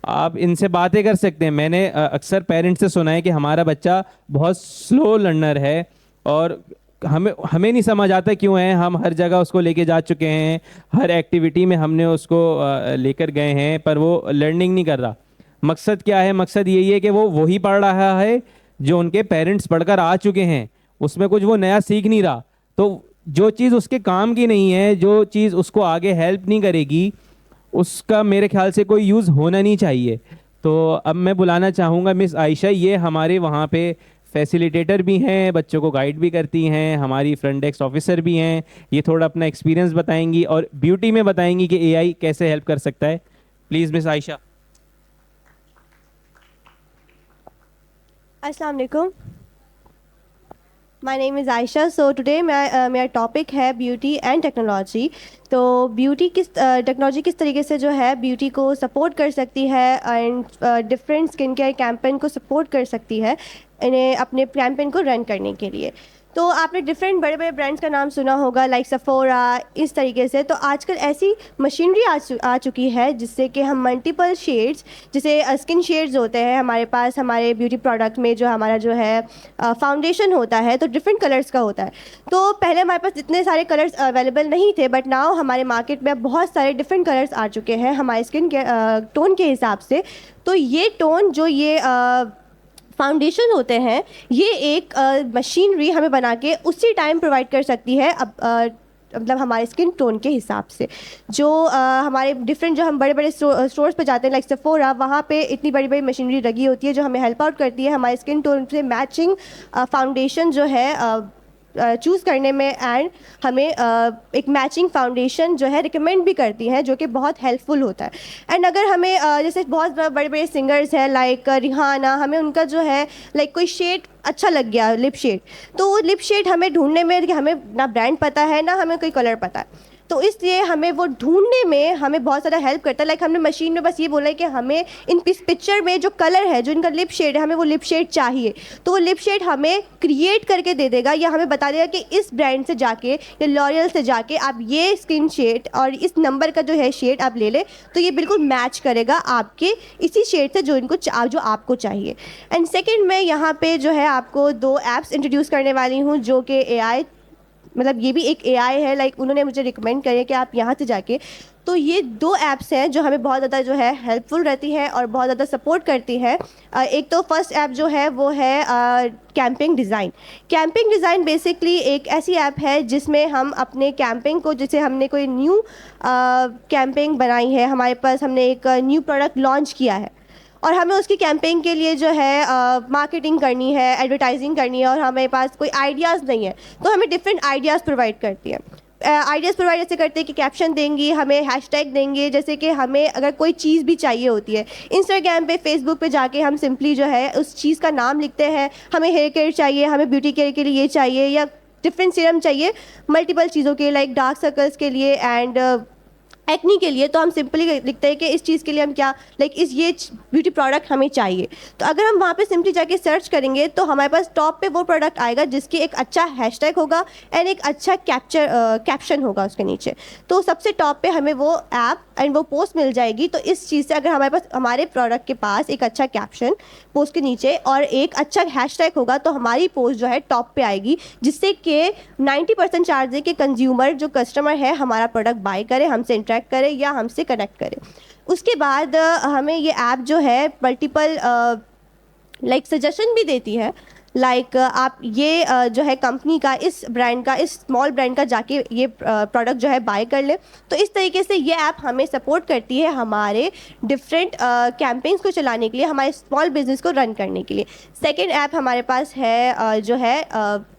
आप इनसे बातें कर सकते हैं। मैंने अक्सर पेरेंट्स से सुना है कि हमारा बच्चा बहुत स्लो लर्नर है और हमें नहीं समझ आता क्यों है। हम हर जगह उसको लेके जा चुके हैं, हर एक्टिविटी में हमने उसको लेकर गए हैं, पर वो लर्निंग नहीं कर रहा। मकसद क्या है? मकसद यही है कि वो वही पढ़ रहा है जो उनके पेरेंट्स पढ़कर आ चुके हैं, उसमें कुछ वो नया सीख नहीं रहा। तो जो चीज़ उसके काम की नहीं है, जो चीज़ उसको आगे हेल्प नहीं करेगी, उसका मेरे ख्याल से कोई यूज़ होना नहीं चाहिए। तो अब मैं बुलाना चाहूँगा मिस आयशा, ये हमारे वहाँ पे फैसिलिटेटर भी हैं, बच्चों को गाइड भी करती हैं, हमारी फ्रंट डेस्क ऑफिसर भी हैं। ये थोड़ा अपना एक्सपीरियंस बताएंगी और ब्यूटी में बताएंगी कि एआई कैसे हेल्प कर सकता है। Please miss Ayesha. अस्सलाम वालेकुम, my name is Ayesha. So today मेरा टॉपिक है ब्यूटी एंड टेक्नोलॉजी। तो ब्यूटी टेक्नोलॉजी किस तरीके से जो है ब्यूटी को सपोर्ट कर सकती है and different skin care campaign को सपोर्ट कर सकती है इन्हें अपने कैंपेन को रन करने के लिए। तो आपने डिफरेंट बड़े बड़े ब्रांड्स का नाम सुना होगा, लाइक सफोरा, इस तरीके से। तो आजकल ऐसी मशीनरी आ चुकी है जिससे कि हम मल्टीपल शेड्स, जैसे स्किन शेड्स होते हैं हमारे पास, हमारे ब्यूटी प्रोडक्ट में जो हमारा जो है फाउंडेशन होता है तो डिफरेंट कलर्स का होता है। तो पहले हमारे पास इतने सारे कलर्स अवेलेबल नहीं थे, बट नाउ हमारे मार्केट में बहुत सारे डिफरेंट कलर्स आ चुके हैं हमारे स्किन के टोन के हिसाब से। तो ये टोन जो ये फाउंडेशन होते हैं, ये एक मशीनरी हमें बना के उसी टाइम प्रोवाइड कर सकती है अब मतलब हमारे स्किन टोन के हिसाब से। जो हमारे डिफरेंट जो हम बड़े बड़े स्टोर्स पे जाते हैं लाइक सफोरा, वहाँ पे इतनी बड़ी बड़ी मशीनरी लगी होती है जो हमें हेल्प आउट करती है हमारे स्किन टोन से मैचिंग फाउंडेशन जो है चूज़ करने में, एंड हमें एक मैचिंग फाउंडेशन जो है रिकमेंड भी करती हैं, जो कि बहुत हेल्पफुल होता है। एंड अगर हमें जैसे बहुत बड़े बड़े सिंगर्स हैं लाइक रिहाना, हमें उनका जो है लाइक कोई शेड अच्छा लग गया, लिप शेड, तो वो लिप शेड हमें ढूंढने में हमें ना ब्रांड पता है ना हमें कोई कलर पता है, तो इसलिए हमें वो ढूंढने में हमें बहुत ज़्यादा हेल्प करता है। लाइक हमने मशीन में बस ये बोला है कि हमें इस पिक्चर में जो कलर है, जो इनका लिप शेड है, हमें वो लिप शेड चाहिए, तो वो लिप शेड हमें क्रिएट करके दे देगा, या हमें बता देगा कि इस ब्रांड से जाके या लॉरियल से जाके आप ये स्किन शेड और इस नंबर का जो है शेड आप ले लें, तो ये बिल्कुल मैच करेगा आपके इसी शेड से जो आपको चाहिए। एंड सेकेंड, मैं यहाँ पर जो है आपको 2 ऐप्स इंट्रोड्यूस करने वाली हूँ जो कि AI, मतलब ये भी एक AI है, लाइक उन्होंने मुझे रिकमेंड किया कि आप यहाँ से जाके, तो ये 2 ऐप्स हैं जो हमें बहुत ज़्यादा जो है हेल्पफुल रहती हैं और बहुत ज़्यादा सपोर्ट करती है। एक तो फर्स्ट ऐप जो है वो है camping design. Camping design basically एक ऐसी ऐप है जिसमें हम अपने कैंपिंग को, जैसे हमने कोई न्यू कैंपिंग बनाई है, हमारे पास हमने एक न्यू प्रोडक्ट लॉन्च किया है और हमें उसकी कैंपेन के लिए जो है मार्केटिंग करनी है, एडवर्टाइजिंग करनी है, और हमारे पास कोई आइडियाज़ नहीं है, तो हमें डिफरेंट आइडियाज़ प्रोवाइड करती है। आइडियाज़ प्रोवाइड ऐसे करते हैं कि कैप्शन देंगी, हमें हैशटैग देंगे, जैसे कि हमें अगर कोई चीज़ भी चाहिए होती है, इंस्टाग्राम पे, फेसबुक पे जाके हम सिंपली जो है उस चीज़ का नाम लिखते हैं, हमें हेयर केयर चाहिए, हमें ब्यूटी केयर के लिए ये चाहिए, या डिफरेंट सीरम चाहिए मल्टीपल चीज़ों के, लाइक डार्क सर्कल्स के लिए एंड एक्नी के लिए तो हम सिंपली लिखते हैं कि इस चीज़ के लिए हम क्या ये ब्यूटी प्रोडक्ट हमें चाहिए। तो अगर हम वहाँ पे सिंपली जाके सर्च करेंगे तो हमारे पास टॉप पे वो प्रोडक्ट आएगा जिसकी एक अच्छा हैशटैग होगा एंड एक अच्छा कैप्शन होगा उसके नीचे। तो सबसे टॉप पे हमें वो ऐप एंड वो पोस्ट मिल जाएगी। तो इस चीज़ से अगर हमारे पास हमारे प्रोडक्ट के पास एक अच्छा कैप्शन पोस्ट के नीचे और एक अच्छा हैशटैग होगा तो हमारी पोस्ट जो है टॉप पे आएगी, जिससे कि 90% चांस है कि कंज्यूमर जो कस्टमर है हमारा प्रोडक्ट बाय करे, हमसे इंटरेक्ट करे या हमसे कनेक्ट करे। उसके बाद हमें ये ऐप जो है मल्टीपल सजेशन भी देती है। आप ये जो है कंपनी का, इस ब्रांड का, इस स्मॉल ब्रांड का जाके ये प्रोडक्ट जो है बाय कर ले। तो इस तरीके से ये ऐप हमें सपोर्ट करती है हमारे डिफरेंट कैंपेन्स को चलाने के लिए, हमारे स्मॉल बिजनेस को रन करने के लिए। सेकंड ऐप हमारे पास है जो है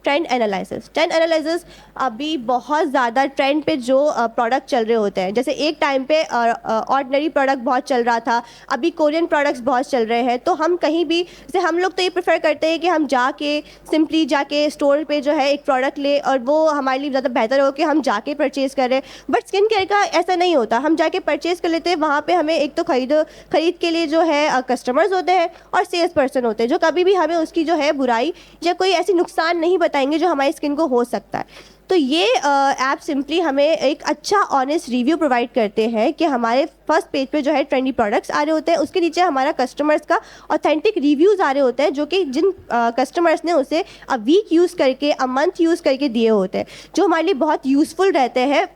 ट्रेंड एनालिसिस। ट्रेंड एनालिसिस अभी बहुत ज़्यादा ट्रेंड पे जो प्रोडक्ट चल रहे होते हैं, जैसे एक टाइम पे ऑर्डिनरी प्रोडक्ट बहुत चल रहा था, अभी कोरियन प्रोडक्ट्स बहुत चल रहे हैं। तो हम कहीं भी, जैसे हम लोग तो ये प्रेफर करते हैं कि हम सिंपली जाके स्टोर पे जो है एक प्रोडक्ट ले और वो हमारे लिए ज़्यादा बेहतर हो कि हम जाके परचेज़ करें। बट स्किन केयर का ऐसा नहीं होता, हम जाके परचेज़ कर लेते हैं। वहाँ पे हमें एक तो खरीद के लिए जो है कस्टमर्स होते हैं और सेल्स पर्सन होते हैं जो कभी भी हमें उसकी जो है बुराई या कोई ऐसी नुकसान नहीं बताएंगे जो हमारी स्किन को हो सकता है। तो ये ऐप सिंपली हमें एक अच्छा ऑनेस्ट रिव्यू प्रोवाइड करते हैं कि हमारे फर्स्ट पेज पे जो है ट्रेंडी प्रोडक्ट्स आ रहे होते हैं, उसके नीचे हमारा कस्टमर्स का ऑथेंटिक रिव्यूज़ आ रहे होते हैं जो कि जिन कस्टमर्स ने उसे अ वीक यूज़ करके, अ मंथ यूज़ करके दिए होते हैं, जो हमारे लिए बहुत यूज़फुल रहते हैं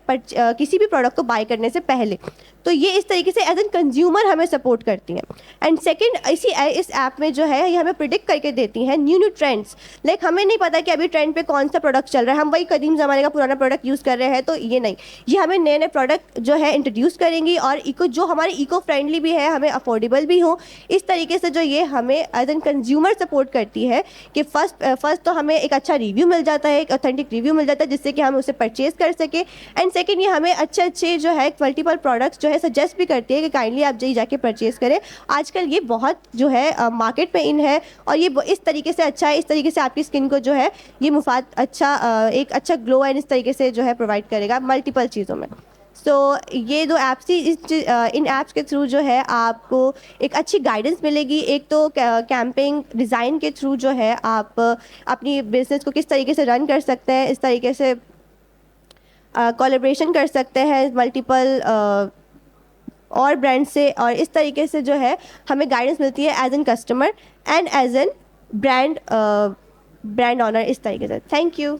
किसी भी प्रोडक्ट को बाय करने से पहले। तो ये इस तरीके से एज एन कंज्यूमर हमें सपोर्ट करती हैं। एंड सेकंड, इस ऐप में जो है ये हमें प्रिडिक्ट करके देती हैं न्यू ट्रेंड्स। हमें नहीं पता कि अभी ट्रेंड पे कौन सा प्रोडक्ट चल रहा है, हम वही कदीम ज़माने का पुराना प्रोडक्ट यूज़ कर रहे हैं। तो ये नहीं, ये हमें नए नए प्रोडक्ट जो है इंट्रोड्यूस करेंगी और जो हमारे इको फ्रेंडली भी है, हमें अफोर्डेबल भी हो। इस तरीके से जो ये हमें एज एन कंज्यूमर सपोर्ट करती है कि फर्स्ट तो हमें एक अच्छा रिव्यू मिल जाता है, एक ऑथेंटिक रिव्यू मिल जाता है जिससे कि हम उसे परचेज़ कर सके। एंड सेकेंड, ये हमें अच्छे जो है मल्टीपल प्रोडक्ट्स जो है सजेस्ट भी करती है कि काइंडली आप जाके परचेज़ करें। आजकल ये बहुत जो है मार्केट में इन है और ये इस तरीके से अच्छा है, इस तरीके से आपकी स्किन को जो है ये मुफाद एक अच्छा ग्लो एंड इस तरीके से जो है प्रोवाइड करेगा मल्टीपल चीज़ों में। ये दो ऐप्स ही इन ऐप्स के थ्रू जो है आपको एक अच्छी गाइडेंस मिलेगी। एक तो कैंपेन डिज़ाइन के थ्रू जो है आप अपनी बिजनेस को किस तरीके से रन कर सकते हैं, इस तरीके से कोलैबोरेशन कर सकते हैं मल्टीपल और ब्रांड से, और इस तरीके से जो है हमें गाइडेंस मिलती है as an customer and as an brand owner, इस तरीके से। Thank you.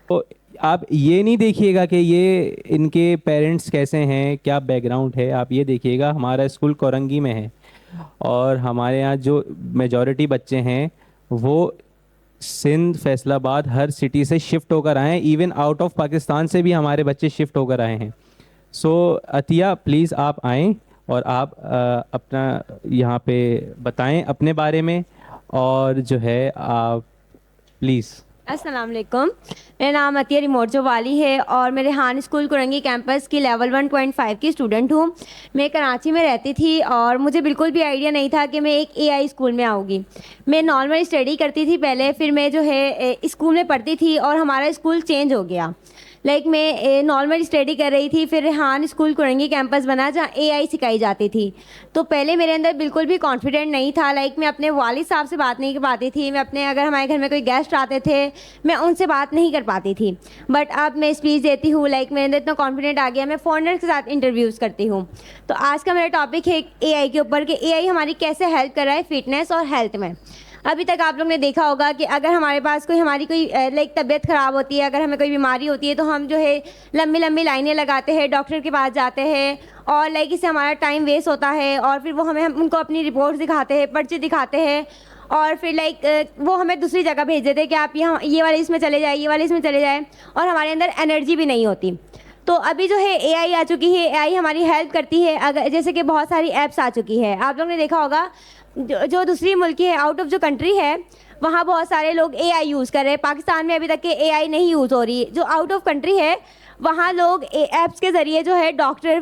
तो आप ये नहीं देखिएगा कि ये इनके पेरेंट्स कैसे हैं, क्या बैकग्राउंड है, आप ये देखिएगा हमारा स्कूल कोरंगी में है और हमारे यहाँ जो मेजॉरिटी बच्चे हैं वो सिंध, फैसलाबाद, हर सिटी से शिफ्ट होकर आए हैं। इवन आउट ऑफ पाकिस्तान से भी हमारे बच्चे शिफ्ट होकर आए हैं। अतिया प्लीज़ आप आएँ और आप अपना यहाँ पे बताएं अपने बारे में, और जो है आप प्लीज़। अस्सलाम वालेकुम, मेरा नाम अतिया रिमोट वाली है और मैं रेहान स्कूल कोरंगी कैंपस की लेवल 1.5 की स्टूडेंट हूँ। मैं कराची में रहती थी और मुझे बिल्कुल भी आइडिया नहीं था कि मैं एक एआई स्कूल में आऊँगी। मैं नॉर्मल स्टडी करती थी पहले, फिर मैं जो है स्कूल में पढ़ती थी और हमारा स्कूल चेंज हो गया। मैं नॉर्मल स्टडी कर रही थी, फिर रेहान स्कूल कोरंगी कैंपस बना जहाँ एआई सिखाई जाती थी। तो पहले मेरे अंदर बिल्कुल भी कॉन्फिडेंट नहीं था। मैं अपने वालिद साहब से बात नहीं कर पाती थी, मैं अपने अगर हमारे घर में कोई गेस्ट आते थे मैं उनसे बात नहीं कर पाती थी। बट अब मैं स्पीच देती हूँ, मेरे अंदर इतना कॉन्फिडेंट आ गया, मैं फॉरेनर के साथ इंटरव्यूज़ करती हूँ। तो आज का मेरा टॉपिक है एआई के ऊपर कि एआई हमारी कैसे हेल्प कर रहा है फिटनेस और हेल्थ में। अभी तक आप लोग ने देखा होगा कि अगर हमारे पास हमारी कोई तबीयत ख़राब होती है, अगर हमें कोई बीमारी होती है तो हम जो है लंबी लंबी लाइनें लगाते हैं, डॉक्टर के पास जाते हैं और इससे हमारा टाइम वेस्ट होता है। और फिर वो हम उनको अपनी रिपोर्ट दिखाते हैं, पर्चे दिखाते हैं और फिर वो हमें दूसरी जगह भेज देते हैं कि आप यहाँ ये वाले इसमें चले जाए, ये वाले इसमें चले जाए, और हमारे अंदर एनर्जी भी नहीं होती। तो अभी जो है एआई आ चुकी है, एआई हमारी हेल्प करती है। अगर जैसे कि बहुत सारी ऐप्स आ चुकी है, आप लोग ने देखा होगा जो दूसरी मुल्क है, आउट ऑफ जो कंट्री है, वहाँ बहुत सारे लोग एआई यूज़ कर रहे हैं। पाकिस्तान में अभी तक के एआई नहीं यूज़ हो रही। जो आउट ऑफ कंट्री है वहाँ लोग ऐप्स के ज़रिए जो है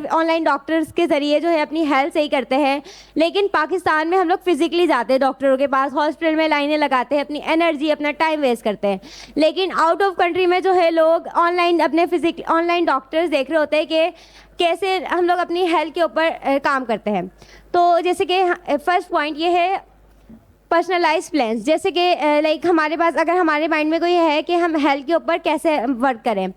ऑनलाइन डॉक्टर्स के ज़रिए जो है अपनी हेल्थ सही करते हैं। लेकिन पाकिस्तान में हम लोग फिज़िकली जाते हैं डॉक्टरों के पास, हॉस्पिटल में लाइनें लगाते हैं, अपनी एनर्जी अपना टाइम वेस्ट करते हैं। लेकिन आउट ऑफ कंट्री में जो है लोग ऑनलाइन डॉक्टर्स देख रहे होते हैं कि कैसे हम लोग अपनी हेल्थ के ऊपर काम करते हैं। तो जैसे कि फर्स्ट पॉइंट ये है पर्सनलाइज प्लान्स, जैसे कि लाइक हमारे पास अगर हमारे माइंड में कोई है कि हम हेल्थ के ऊपर कैसे वर्क करें,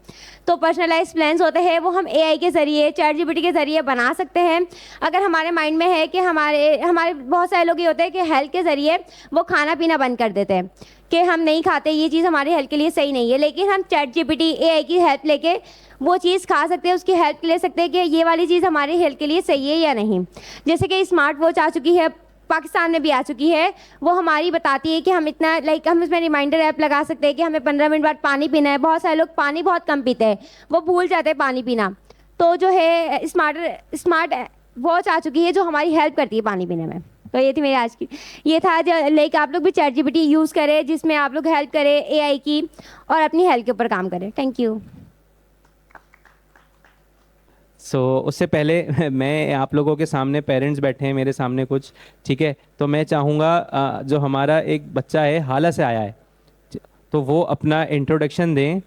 तो पर्सनलाइज प्लान्स होते हैं वो हम एआई के ज़रिए, चैट जीपीटी के ज़रिए बना सकते हैं। अगर हमारे माइंड में है कि हमारे बहुत सारे लोग ये होते हैं कि हेल्थ के ज़रिए वो खाना पीना बंद कर देते हैं कि हम नहीं खाते, ये चीज़ हमारे हेल्थ के लिए सही नहीं है। लेकिन हम चैट जीपीटी एआई की हेल्प लेके वो चीज़ खा सकते हैं, उसकी हेल्प ले सकते हैं कि ये वाली चीज़ हमारे हेल्थ के लिए सही है या नहीं। जैसे कि स्मार्ट वॉच आ चुकी है, पाकिस्तान में भी आ चुकी है, वो हमारी बताती है कि हम इतना हम इसमें रिमाइंडर ऐप लगा सकते हैं कि हमें 15 मिनट बाद पानी पीना है। बहुत सारे लोग पानी बहुत कम पीते हैं, वो भूल जाते हैं पानी पीना। तो जो है स्मार्ट वॉच आ चुकी है जो हमारी हेल्प करती है पानी पीने में। तो ये थी मेरी आज की, ये था जो आप लोग भी चैट जीपीटी यूज़ करें जिसमें आप लोग हेल्प करें एआई की और अपनी हेल्थ के ऊपर काम करें। Thank you. उससे पहले मैं आप लोगों के सामने, पेरेंट्स बैठे हैं मेरे सामने कुछ, ठीक है, तो मैं चाहूँगा जो हमारा एक बच्चा है हाला से आया है, तो वो अपना इंट्रोडक्शन दें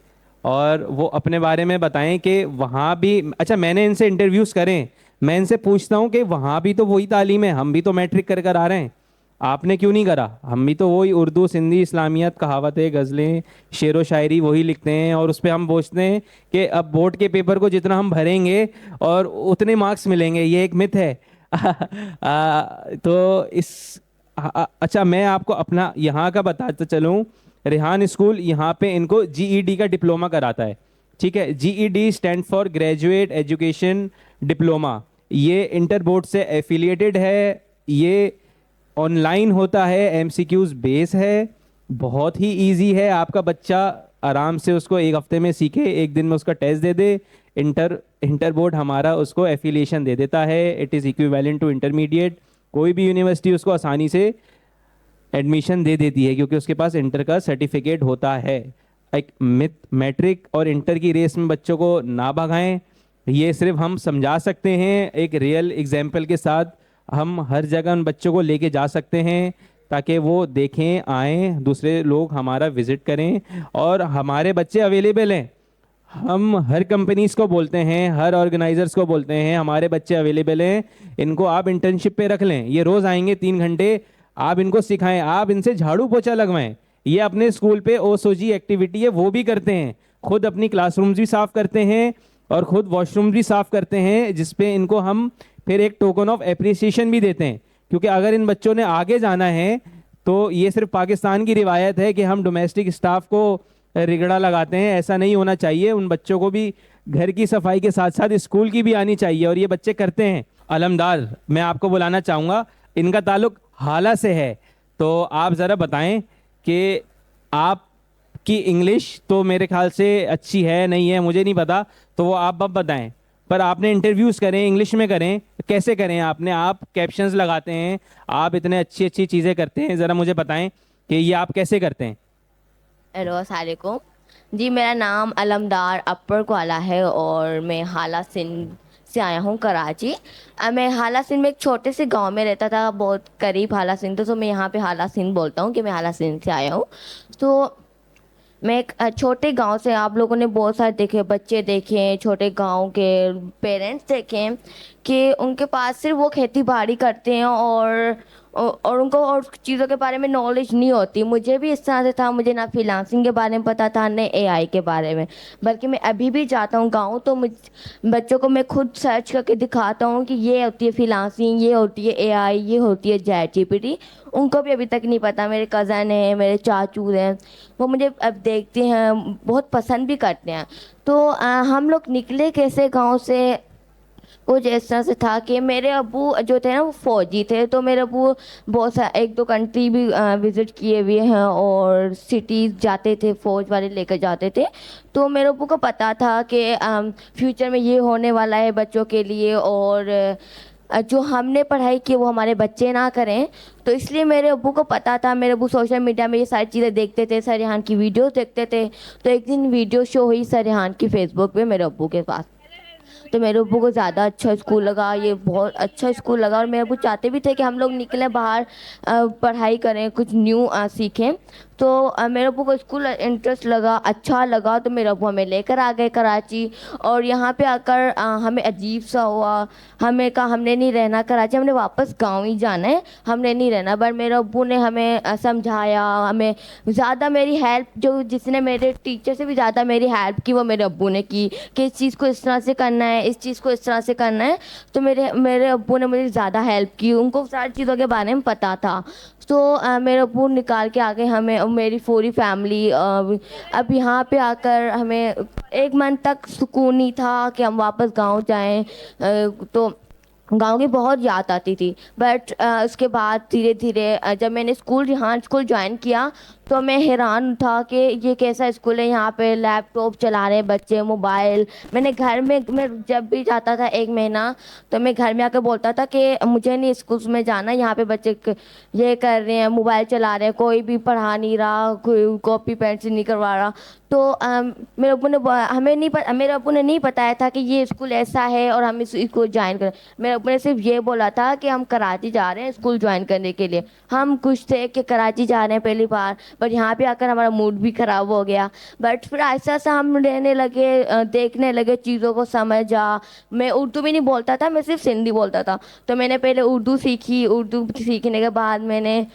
और वो अपने बारे में बताएं कि वहाँ भी, अच्छा मैंने इनसे इंटरव्यूज़ करें, मैं इनसे पूछता हूँ कि वहाँ भी तो वही तालीम है, हम भी तो मैट्रिक कर आ रहे हैं, आपने क्यों नहीं करा? हम भी तो वही उर्दू, सिंधी, इस्लामियत, कहावतें, गज़लें, शेर व शायरी वही लिखते हैं और उस पर हम पूछते हैं कि अब बोर्ड के पेपर को जितना हम भरेंगे और उतने मार्क्स मिलेंगे, ये एक मिथ है। तो अच्छा मैं आपको अपना यहाँ का बताता चलूँ, रेहान स्कूल यहाँ पे इनको जीईडी का डिप्लोमा कराता है, ठीक है। GED stand for graduate education diploma. ये इंटर बोर्ड से एफिलिएटेड है, ये ऑनलाइन होता है, एमसीक्यूज बेस है, बहुत ही इजी है। आपका बच्चा आराम से उसको एक हफ्ते में सीखे, एक दिन में उसका टेस्ट दे दे, इंटर बोर्ड हमारा उसको एफिलिएशन दे देता है, it is equivalent to intermediate. कोई भी यूनिवर्सिटी उसको आसानी से एडमिशन दे देती है क्योंकि उसके पास इंटर का सर्टिफिकेट होता है। एक मैट्रिक और इंटर की रेस में बच्चों को ना भगाएं, ये सिर्फ हम समझा सकते हैं, एक रियल एग्जाम्पल के साथ हम हर जगह उन बच्चों को लेके जा सकते हैं ताकि वो देखें, आएँ, दूसरे लोग हमारा विज़िट करें और हमारे बच्चे अवेलेबल हैं। हम हर कंपनीज़ को बोलते हैं, हर ऑर्गेनाइजर्स को बोलते हैं हमारे बच्चे अवेलेबल हैं, इनको आप इंटर्नशिप पे रख लें, ये रोज़ आएंगे 3 घंटे, आप इनको सिखाएं, आप इनसे झाड़ू पोछा लगवाएं। ये अपने स्कूल पे ओसोजी एक्टिविटी है वो भी करते हैं, खुद अपनी क्लासरूम्स भी साफ़ करते हैं और ख़ुद वॉशरूम भी साफ़ करते हैं, जिसपे इनको हम फिर एक टोकन ऑफ एप्रिसिएशन भी देते हैं। क्योंकि अगर इन बच्चों ने आगे जाना है तो ये सिर्फ पाकिस्तान की रिवायत है कि हम डोमेस्टिक स्टाफ को रिगड़ा लगाते हैं, ऐसा नहीं होना चाहिए। उन बच्चों को भी घर की सफाई के साथ साथ स्कूल की भी आनी चाहिए और ये बच्चे करते हैं। अलमदार मैं आपको बुलाना चाहूँगा, इनका ताल्लुक़ हाला से है, तो आप ज़रा बताएं कि आपकी इंग्लिश तो मेरे ख्याल से अच्छी है नहीं है मुझे नहीं पता, तो वो आप अब बताएं, पर आपने इंटरव्यूज़ करें इंग्लिश में करें, कैसे करें आपने, आप कैप्शंस लगाते हैं, आप इतने अच्छी अच्छी चीज़ें करते हैं, ज़रा मुझे बताएं कि ये आप कैसे करते हैं। हेलो अस्सलाम वालेकुम जी, मेरा नाम अलमदार अपर क्वाला है और मैं हाला सिंध से आया हूँ, कराची। मैं हाला सिंध में एक छोटे से गांव में रहता था, बहुत करीब हाला सिंध, तो मैं यहाँ पे हाला सिंध बोलता हूँ कि मैं हाला सिंध से आया हूँ। तो मैं एक छोटे गांव से, आप लोगों ने बहुत सारे देखे बच्चे देखे, छोटे गांव के पेरेंट्स देखे कि उनके पास सिर्फ वो खेती बाड़ी करते हैं और उनको और चीज़ों के बारे में नॉलेज नहीं होती। मुझे भी इस तरह से था, मुझे ना फ्रीलांसिंग के बारे में पता था न एआई के बारे में, बल्कि मैं अभी भी जाता हूँ गाँव तो बच्चों को मैं खुद सर्च करके दिखाता हूँ कि ये होती है फ्रीलांसिंग, ये होती है एआई, ये होती है चैट जीपीटी। उनको भी अभी तक नहीं पता। मेरे कज़न हैं, मेरे चाचू हैं, वो मुझे अब देखते हैं, बहुत पसंद भी करते हैं। तो हम लोग निकले कैसे गाँव से, कुछ इस तरह से था कि मेरे अब्बू जो थे ना वो फ़ौजी थे, तो मेरे अब्बू बहुत सा 1-2 कंट्री भी विज़िट किए हुए हैं और सिटीज़ जाते थे, फ़ौज वाले लेकर जाते थे। तो मेरे अब्बू को पता था कि फ्यूचर में ये होने वाला है बच्चों के लिए और जो हमने पढ़ाई की वो हमारे बच्चे ना करें। तो इसलिए मेरे अब्बू को पता था, मेरे अब्बू सोशल मीडिया में ये सारी चीज़ें देखते थे, सर रेहान की वीडियोस देखते थे। तो एक दिन वीडियो शो हुई सर रेहान की फेसबुक पे मेरे अब्बू के पास। तो मेरे अब्बू को ज़्यादा अच्छा स्कूल लगा, ये बहुत अच्छा स्कूल लगा। और मेरे अब्बू चाहते भी थे कि हम लोग निकलें बाहर, पढ़ाई करें, कुछ न्यू सीखें। तो मेरे अब्बू को स्कूल इंटरेस्ट लगा, अच्छा लगा। तो मेरे अब्बू हमें लेकर आ गए कराची। और यहाँ पे आकर हमें अजीब सा हुआ, हमें कहा हमने नहीं रहना कराची, हमने वापस गांव ही जाना है, हमने नहीं रहना। बट मेरे अब्बू ने हमें समझाया, हमें ज़्यादा मेरी हेल्प, जो जिसने मेरे टीचर से भी ज़्यादा मेरी हेल्प की वो मेरे अब्बू ने की, कि इस चीज़ को इस तरह से करना है, इस चीज़ को इस तरह से करना है। तो मेरे अब्बू ने मुझे ज़्यादा हेल्प की, उनको सारी चीज़ों के बारे में पता था। तो मेरे अब्बू निकाल के आ गए हमें, मेरी पूरी फैमिली। अब यहाँ पे आकर हमें 1 मंथ तक सुकून नहीं था कि हम वापस गांव जाएं। तो गांव की बहुत याद आती थी। बट उसके बाद धीरे धीरे जब मैंने रेहान स्कूल ज्वाइन किया तो मैं हैरान था कि ये कैसा स्कूल है, यहाँ पे लैपटॉप चला रहे हैं बच्चे, मोबाइल। मैंने घर में, मैं जब भी जाता था 1 महीना, तो मैं घर में आकर बोलता था कि मुझे नहीं स्कूल में जाना, यहाँ पे बच्चे ये कर रहे हैं, मोबाइल चला रहे हैं, कोई भी पढ़ा नहीं रहा, कोई कॉपी पेंसिल नहीं करवा रहा। तो मेरे अब्बू ने नहीं बताया था कि ये स्कूल ऐसा है और हम इस स्कूल ज्वाइन करें। मेरे अब्बू ने सिर्फ ये बोला था कि हम कराची जा रहे हैं स्कूल ज्वाइन करने के लिए। हम खुश थे कि कराची जा रहे हैं पहली बार, बट यहाँ पे आकर हमारा मूड भी ख़राब हो गया। बट फिर ऐसा ऐसा हम रहने लगे, देखने लगे, चीज़ों को समझा। मैं उर्दू भी नहीं बोलता था, मैं सिर्फ सिंधी बोलता था। तो मैंने पहले उर्दू सीखी, उर्दू सीखने के बाद मैंने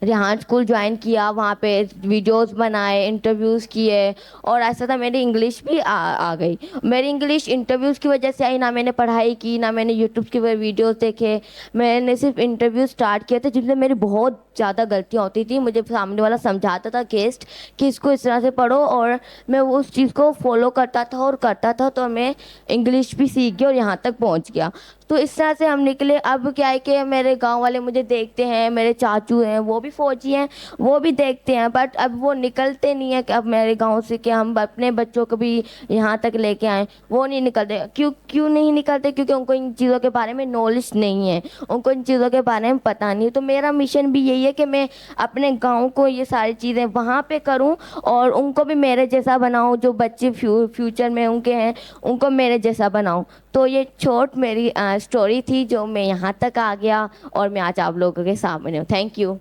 रेहान स्कूल ज्वाइन किया, वहाँ पे वीडियोस बनाए, इंटरव्यूज़ किए। और ऐसा था मेरी इंग्लिश भी आ गई। मेरी इंग्लिश इंटरव्यूज़ की वजह से आई, ना मैंने पढ़ाई की, ना मैंने यूट्यूब के वीडियोस देखे। मैंने सिर्फ इंटरव्यू स्टार्ट किए थे जिसमें मेरी बहुत ज़्यादा गलतियाँ होती थी। मुझे सामने वाला समझाता था गेस्ट कि इसको इस तरह से पढ़ो, और मैं उस चीज़ को फॉलो करता था। तो मैं इंग्लिश भी सीख गया और यहाँ तक पहुँच गया। तो इस तरह से हम निकले। अब क्या है कि मेरे गांव वाले मुझे देखते हैं, मेरे चाचू हैं वो भी फ़ौजी हैं, वो भी देखते हैं। बट अब वो निकलते नहीं हैं कि अब मेरे गांव से कि हम अपने बच्चों को भी यहाँ तक लेके आएँ, वो नहीं निकलते। क्यों नहीं निकलते? क्योंकि उनको इन चीज़ों के बारे में नॉलेज नहीं है, उनको इन चीज़ों के बारे में पता नहीं है। तो मेरा मिशन भी यही है कि मैं अपने गाँव को ये सारी चीज़ें वहाँ पर करूँ और उनको भी मेरे जैसा बनाऊँ, जो बच्चे फ्यूचर में उनके हैं उनको मेरे जैसा बनाऊँ। तो ये छोट मेरी स्टोरी थी जो मैं यहाँ तक आ गया और मैं आज आप लोगों के सामने हूँ। Thank you.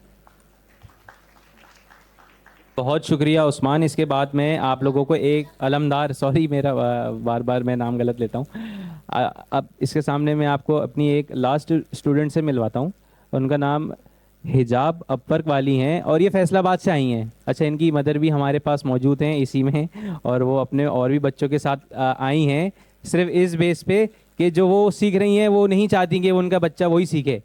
बहुत शुक्रिया उस्मान। इसके बाद मैं आप लोगों को एक अलमदार, सॉरी मेरा बार बार मैं नाम गलत लेता हूँ। अब इसके सामने मैं आपको अपनी एक लास्ट स्टूडेंट से मिलवाता हूँ। उनका नाम हिजाब अपर वाली हैं और ये फैसलाबाद से आई हैं। अच्छा, इनकी मदर भी हमारे पास मौजूद हैं इसी में, और वो अपने और भी बच्चों के साथ आई हैं सिर्फ इस बेस पे कि जो वो सीख रही हैं वो नहीं चाहती कि उनका बच्चा वही सीखे।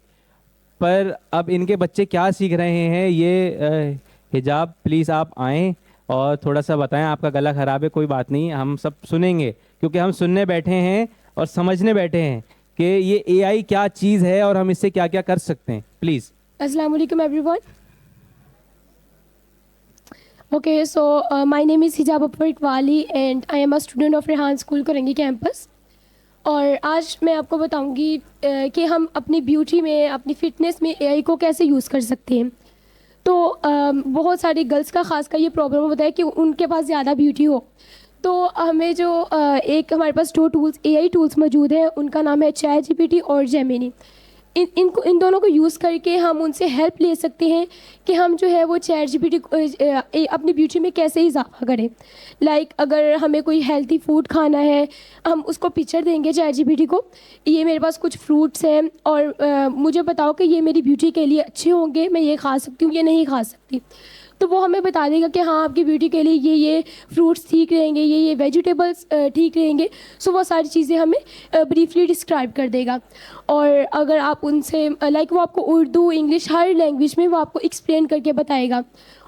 पर अब इनके बच्चे क्या सीख रहे हैं, ये हिजाब प्लीज़ आप आएँ और थोड़ा सा बताएं। आपका गला ख़राब है, कोई बात नहीं, हम सब सुनेंगे, क्योंकि हम सुनने बैठे हैं और समझने बैठे हैं कि ये AI क्या चीज़ है और हम इससे क्या क्या कर सकते हैं। प्लीज़। अस्सलाम वालेकुम everyone. Okay, so my name is हिजाब अपर इकबाली and I am a student of Rehan school Korangi campus. और आज मैं आपको बताऊंगी कि हम अपनी ब्यूटी में, अपनी फ़िटनेस में AI को कैसे यूज़ कर सकते हैं। तो बहुत सारी गर्ल्स का ख़ास कर ये प्रॉब्लम होता है कि उनके पास ज़्यादा ब्यूटी हो। तो हमें जो एक हमारे पास 2 टूल्स, AI टूल्स मौजूद हैं, उनका नाम है ChatGPT और जेमिनी। इन दोनों को यूज़ करके हम उनसे हेल्प ले सकते हैं कि हम जो है वो ChatGPT अपनी ब्यूटी में कैसे इजाफा करें। लाइक अगर हमें कोई हेल्दी फूड खाना है, हम उसको पिक्चर देंगे ChatGPT को, ये मेरे पास कुछ फ्रूट्स हैं और मुझे बताओ कि ये मेरी ब्यूटी के लिए अच्छे होंगे, मैं ये खा सकती हूँ, ये नहीं खा सकती। तो वो हमें बता देगा कि हाँ आपकी ब्यूटी के लिए ये फ्रूट्स ठीक रहेंगे, ये वेजिटेबल्स ठीक रहेंगे। सो वो सारी चीज़ें हमें ब्रीफली डिस्क्राइब कर देगा। और अगर आप उनसे लाइक वो आपको उर्दू, इंग्लिश, हर लैंग्वेज में वो आपको एक्सप्लेन करके बताएगा।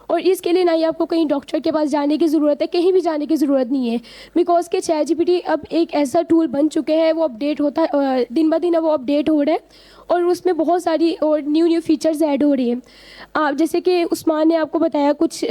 और इसके लिए ना ही आपको कहीं डॉक्टर के पास जाने की ज़रूरत है, कहीं भी जाने की ज़रूरत नहीं है, बिकॉज के ChatGPT अब एक ऐसा टूल बन चुके हैं, वो अपडेट होता है दिन ब दिन, अब वो अपडेट हो रहा है और उसमें बहुत सारी और न्यू फीचर्स ऐड हो रही हैं। आप जैसे कि उस्मान ने आपको बताया कुछ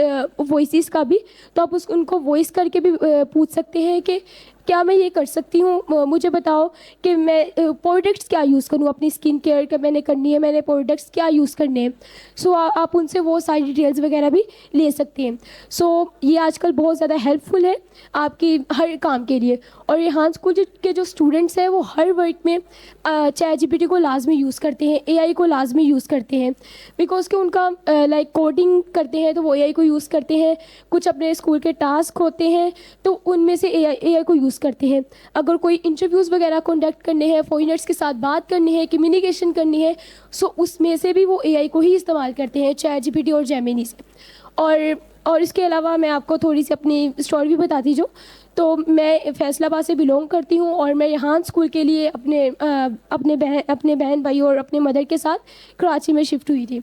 वॉइसेस का भी, तो आप उनको वॉइस करके भी पूछ सकते हैं कि क्या मैं ये कर सकती हूँ? मुझे बताओ कि मैं प्रोडक्ट्स क्या यूज़ करूँ अपनी स्किन केयर का मैंने करनी है, मैंने प्रोडक्ट्स क्या यूज़ करने हैं। सो आप उनसे वो सारी डिटेल्स वगैरह भी ले सकते हैं। सो ये आजकल बहुत ज़्यादा हेल्पफुल है आपकी हर काम के लिए। और रेहान स्कूल के जो स्टूडेंट्स हैं वो हर वर्क में चैट जीपीटी को लाजमी यूज़ करते हैं, एआई को लाजमी यूज़ करते हैं, बिकॉज कि उनका लाइक कोडिंग करते हैं तो वो एआई को यूज़ करते हैं, कुछ अपने स्कूल के टास्क होते हैं तो उनमें से एआई को यूज़ करते हैं। अगर कोई इंटरव्यूज़ वगैरह कंडक्ट करने हैं, फॉरेनर्स के साथ बात करनी है, कम्युनिकेशन करनी है, सो उसमें से भी वो एआई को ही इस्तेमाल करते हैं, चैट जीपीटी और जेमिनी से। और इसके अलावा मैं आपको थोड़ी सी अपनी स्टोरी भी बताती जो। तो मैं फैसलाबाद से बिलोंग करती हूँ और मैं रेहान स्कूल के लिए अपने बहन भाई और अपने मदर के साथ कराची में शिफ्ट हुई थी।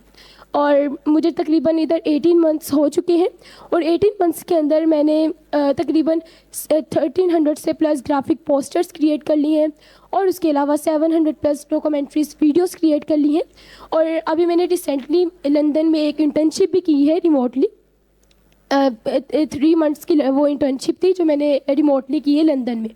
और मुझे तकरीबन इधर 18 मंथ्स हो चुके हैं और 18 मंथ्स के अंदर मैंने तकरीबन 1300 से प्लस ग्राफिक पोस्टर्स क्रिएट कर लिए हैं और उसके अलावा 700 प्लस डॉक्यूमेंट्रीज वीडियोस क्रिएट कर ली हैं। और अभी मैंने रिसेंटली लंदन में एक इंटर्नशिप भी की है रिमोटली। 3 मंथ्स की वो इंटर्नशिप थी जो मैंने रिमोटली की है लंदन में।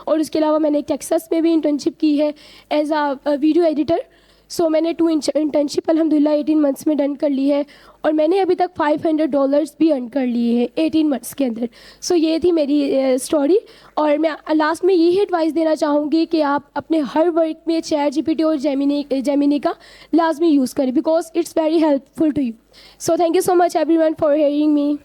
और उसके अलावा मैंने टेक्सास में भी इंटर्नशिप की है एज आ वीडियो एडिटर। सो मैंने 2 इंटर्नशिप अल्हम्दुलिल्लाह 18 मंथ्स में डन कर ली है और मैंने अभी तक $500 भी अर्न कर लिए हैं 18 मंथ्स के अंदर। सो ये थी मेरी स्टोरी। और मैं लास्ट में यही एडवाइस देना चाहूँगी कि आप अपने हर वर्क में चैट जीपीटी और जेमिनी का लाजमी यूज़ करें, because it's very helpful to you. So thank you so much everyone for hearing me.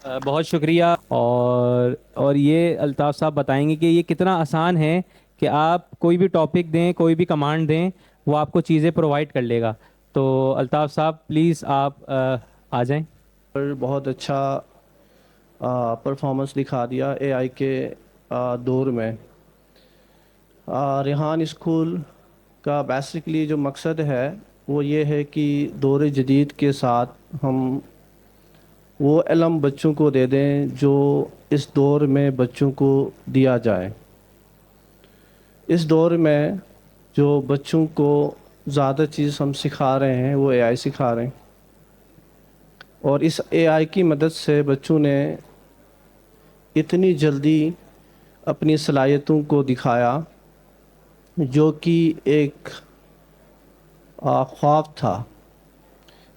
बहुत शुक्रिया। और ये अल्ताफ़ साहब बताएंगे कि ये कितना आसान है कि आप कोई भी टॉपिक दें, कोई भी कमांड दें, वो आपको चीज़ें प्रोवाइड कर लेगा। तो अल्ताफ़ साहब प्लीज़ आप आ जाएं। पर बहुत अच्छा परफॉर्मेंस दिखा दिया एआई के दौर में। रेहान स्कूल का बेसिकली जो मकसद है वो ये है कि दौर जदीद के साथ हम वो इल्म बच्चों को दे दें जो इस दौर में बच्चों को दिया जाए। इस दौर में जो बच्चों को ज़्यादा चीज़ हम सिखा रहे हैं वो एआई सिखा रहे हैं और इस एआई की मदद से बच्चों ने इतनी जल्दी अपनी सलाहियतों को दिखाया जो कि एक ख्वाब था।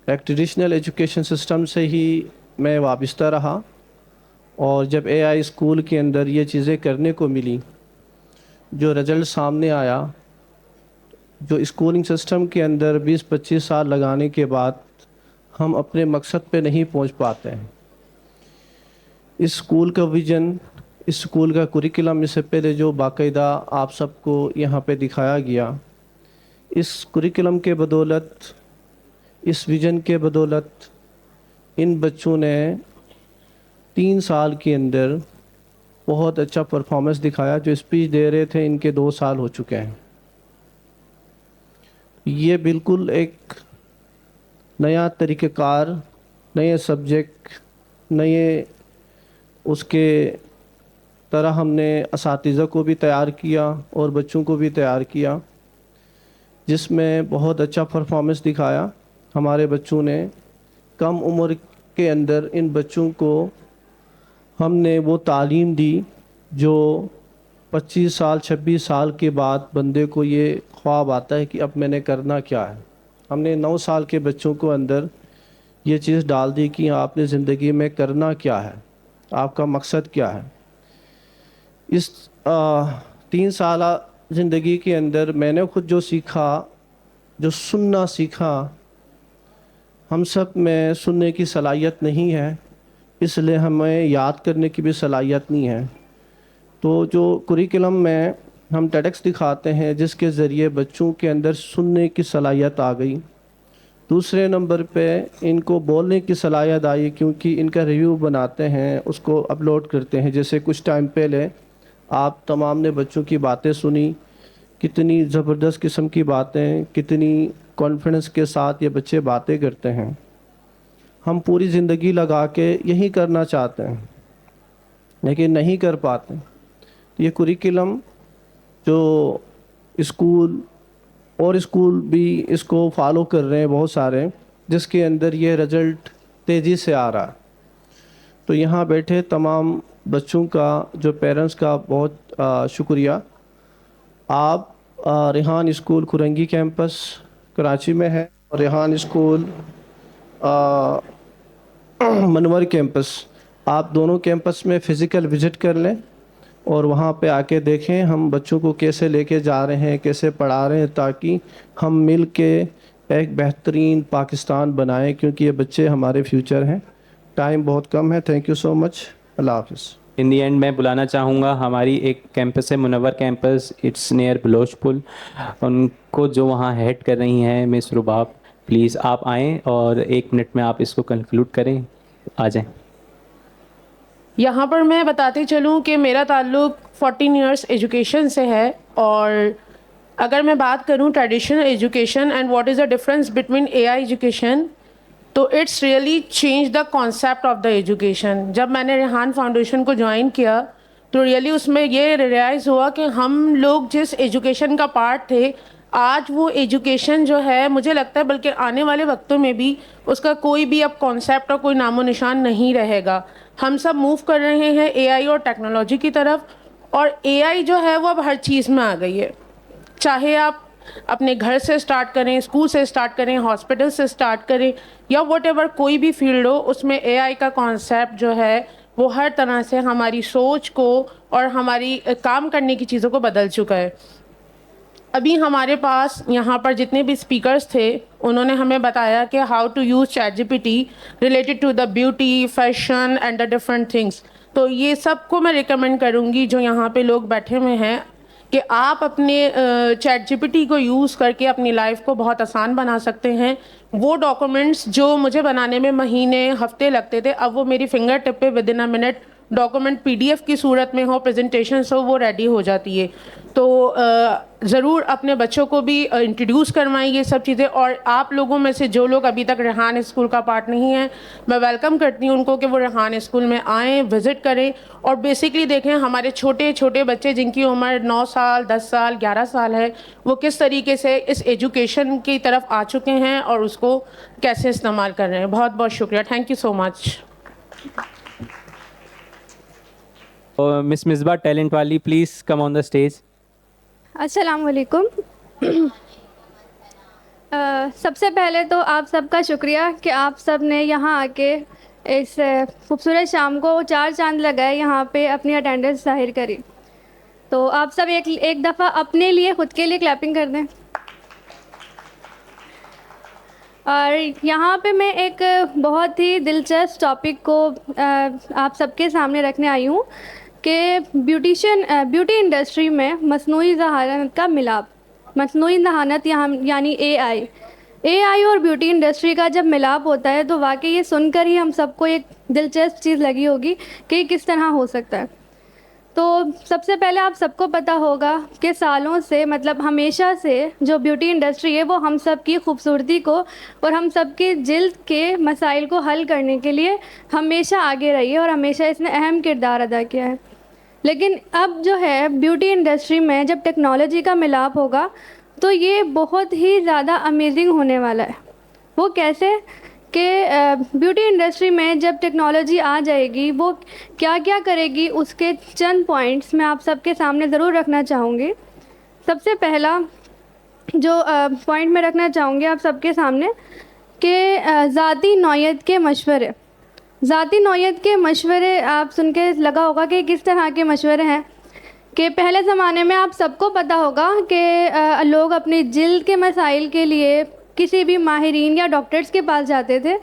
एक ट्रेडिशनल एजुकेशन सिस्टम से ही मैं वाबस्ता रहा और जब एआई स्कूल के अंदर ये चीज़ें करने को मिली, जो रिज़ल्ट सामने आया, जो स्कूलिंग सिस्टम के अंदर 20-25 साल लगाने के बाद हम अपने मकसद पे नहीं पहुंच पाते हैं। इस स्कूल का विज़न, इस स्कूल का कुरिकुलम इससे पहले जो बाकायदा आप सबको यहाँ पे दिखाया गया, इस कुरिकुलम के बदौलत, इस विज़न के बदौलत इन बच्चों ने 3 साल के अंदर बहुत अच्छा परफॉर्मेंस दिखाया। जो स्पीच दे रहे थे इनके 2 साल हो चुके हैं। ये बिल्कुल एक नया तरीक़ेकार, नए सब्जेक्ट, नए उसके तरह हमने असातिज़ा को भी तैयार किया और बच्चों को भी तैयार किया, जिसमें बहुत अच्छा परफॉर्मेंस दिखाया हमारे बच्चों ने। कम उम्र के अंदर इन बच्चों को हमने वो तालीम दी जो 25 साल 26 साल के बाद बंदे को ये ख्वाब आता है कि अब मैंने करना क्या है। हमने 9 साल के बच्चों को अंदर ये चीज़ डाल दी कि आपने ज़िंदगी में करना क्या है, आपका मकसद क्या है। इस 3 साल ज़िंदगी के अंदर मैंने खुद जो सीखा, जो सुनना सीखा, हम सब में सुनने की सलाहियत नहीं है, इसलिए हमें याद करने की भी सलाहियत नहीं है। तो जो कुरिकुलम में हम टेडक्स दिखाते हैं जिसके ज़रिए बच्चों के अंदर सुनने की सलाहियत आ गई। दूसरे नंबर पे इनको बोलने की सलाहियत आई क्योंकि इनका रिव्यू बनाते हैं, उसको अपलोड करते हैं। जैसे कुछ टाइम पहले आप तमाम ने बच्चों की बातें सुनी, कितनी ज़बरदस्त किस्म की बातें, कितनी कॉन्फिडेंस के साथ ये बच्चे बातें करते हैं। हम पूरी ज़िंदगी लगा के यही करना चाहते हैं लेकिन नहीं कर पाते। ये कुरिकुलम जो स्कूल और स्कूल भी इसको फॉलो कर रहे हैं बहुत सारे, जिसके अंदर ये रिज़ल्ट तेज़ी से आ रहा है। तो यहाँ बैठे तमाम बच्चों का, जो पेरेंट्स का बहुत शुक्रिया। आप रेहान स्कूल कुरंगी कैंपस कराची में है और रेहान स्कूल मनवर कैंपस, आप दोनों कैंपस में फ़िज़िकल विज़िट कर लें और वहाँ पे आके देखें हम बच्चों को कैसे लेके जा रहे हैं, कैसे पढ़ा रहे हैं, ताकि हम मिल के एक बेहतरीन पाकिस्तान बनाएं, क्योंकि ये बच्चे हमारे फ्यूचर हैं। टाइम बहुत कम है। Thank you so much. अल्लाह हाफ़िज़। इन दी एंड मैं बुलाना चाहूँगा, हमारी एक कैंपस है Munawwar campus, it's near Baloch Pul, उनको जो वहाँ हेड कर रही हैं मिस रुबाब, प्लीज़ आप आएँ और 1 मिनट में आप इसको कंक्लूड करें। आ जाएं। यहाँ पर मैं बताती चलूँ कि मेरा ताल्लुक़ 14 इयर्स एजुकेशन से है, और अगर मैं बात करूँ traditional education and what is the difference between AI education, तो it's really change the concept of the education. जब मैंने रेहान फाउंडेशन को ज्वाइन किया तो रियली उसमें ये रियलाइज़ हुआ कि हम लोग जिस एजुकेशन का पार्ट थे, आज वो एजुकेशन जो है, मुझे लगता है बल्कि आने वाले वक्तों में भी उसका कोई भी अब कॉन्सेप्ट और कोई नामो निशान नहीं रहेगा। हम सब मूव कर रहे हैं एआई और टेक्नोलॉजी की तरफ, और एआई जो है वो अब हर चीज़ में आ गई है। चाहे आप अपने घर से स्टार्ट करें, स्कूल से स्टार्ट करें, हॉस्पिटल से स्टार्ट करें, या व्हाटएवर कोई भी फील्ड हो, उसमें एआई का कॉन्सेप्ट जो है वो हर तरह से हमारी सोच को और हमारी काम करने की चीज़ों को बदल चुका है। अभी हमारे पास यहाँ पर जितने भी स्पीकर्स थे, उन्होंने हमें बताया कि how to use ChatGPT related to the beauty, fashion and the different things. तो ये सब को मैं रिकमेंड करूँगी जो यहाँ पे लोग बैठे हुए हैं कि आप अपने चैटजीपीटी को यूज़ करके अपनी लाइफ को बहुत आसान बना सकते हैं। वो डॉक्यूमेंट्स जो मुझे बनाने में महीने, हफ्ते लगते थे, अब वो मेरी फिंगर टिप पे with in a minute document PDF की सूरत में हो, प्रेजेंटेशंस हो, वो रेडी हो जाती है। तो ज़रूर अपने बच्चों को भी इंट्रोड्यूस करवाएं ये सब चीज़ें। और आप लोगों में से जो लोग अभी तक रेहान स्कूल का पार्ट नहीं है, मैं वेलकम करती हूँ उनको कि वो रेहान स्कूल में आएँ, विज़िट करें और बेसिकली देखें हमारे छोटे छोटे बच्चे जिनकी उम्र 9 साल, 10 साल, 11 साल है, वो किस तरीके से इस एजुकेशन की तरफ आ चुके हैं और उसको कैसे इस्तेमाल कर रहे हैं। बहुत बहुत शुक्रिया। Thank you so much. Miss Misba talent वाली, please come on the stage. अस्सलाम वालेकुम। सबसे पहले तो आप सबका शुक्रिया कि आप सब ने यहाँ आके इस खूबसूरत शाम को 4 चांद लगाए, यहाँ पे अपनी अटेंडेंस ज़ाहिर करी। तो आप सब एक दफ़ा अपने लिए, ख़ुद के लिए क्लैपिंग कर दें। और यहाँ पे मैं एक बहुत ही दिलचस्प टॉपिक को आप सबके सामने रखने आई हूँ कि ब्यूटी इंडस्ट्री में मसनूई ज़हानत का मिलाप। मसनूई ज़हानत यानी एआई और ब्यूटी इंडस्ट्री का जब मिलाप होता है तो वाकई ये सुनकर ही हम सबको एक दिलचस्प चीज़ लगी होगी कि किस तरह हो सकता है। तो सबसे पहले आप सबको पता होगा कि सालों से, मतलब हमेशा से जो ब्यूटी इंडस्ट्री है वो हम सब की खूबसूरती को और हम सब के जिल्द के मसाइल को हल करने के लिए हमेशा आगे रही है और हमेशा इसने अहम किरदार अदा किया है। लेकिन अब जो है ब्यूटी इंडस्ट्री में जब टेक्नोलॉजी का मिलाप होगा तो ये बहुत ही ज़्यादा अमेजिंग होने वाला है। वो कैसे कि ब्यूटी इंडस्ट्री में जब टेक्नोलॉजी आ जाएगी वो क्या क्या करेगी, उसके चंद पॉइंट्स मैं आप सबके सामने ज़रूर रखना चाहूँगी। सबसे पहला जो पॉइंट मैं रखना चाहूँगी आप सबके सामने कि ज़ाती नौयत के मशवरे। ज़ाती नौयत के मशवरे आप सुन के लगा होगा कि किस तरह के मशवरे हैं कि पहले ज़माने में आप सबको पता होगा कि लोग अपनी जिल्द के मसाइल के लिए किसी भी माहिरीन या डॉक्टर्स के पास जाते थे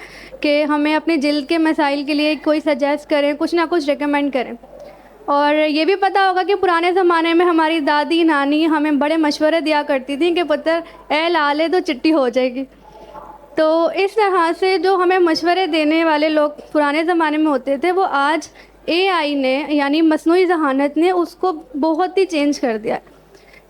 कि हमें अपनी जिल्द के मसाइल के लिए कोई सजेस्ट करें, कुछ ना कुछ रिकमेंड करें। और ये भी पता होगा कि पुराने ज़माने में हमारी दादी नानी हमें बड़े मशवरे दिया करती थी कि पुत्र ए ला ले तो चिट्टी हो जाएगी। तो इस तरह से जो हमें मशवरे देने वाले लोग पुराने ज़माने में होते थे वो आज एआई ने यानी मसनूई ज़हानत ने उसको बहुत ही चेंज कर दिया है।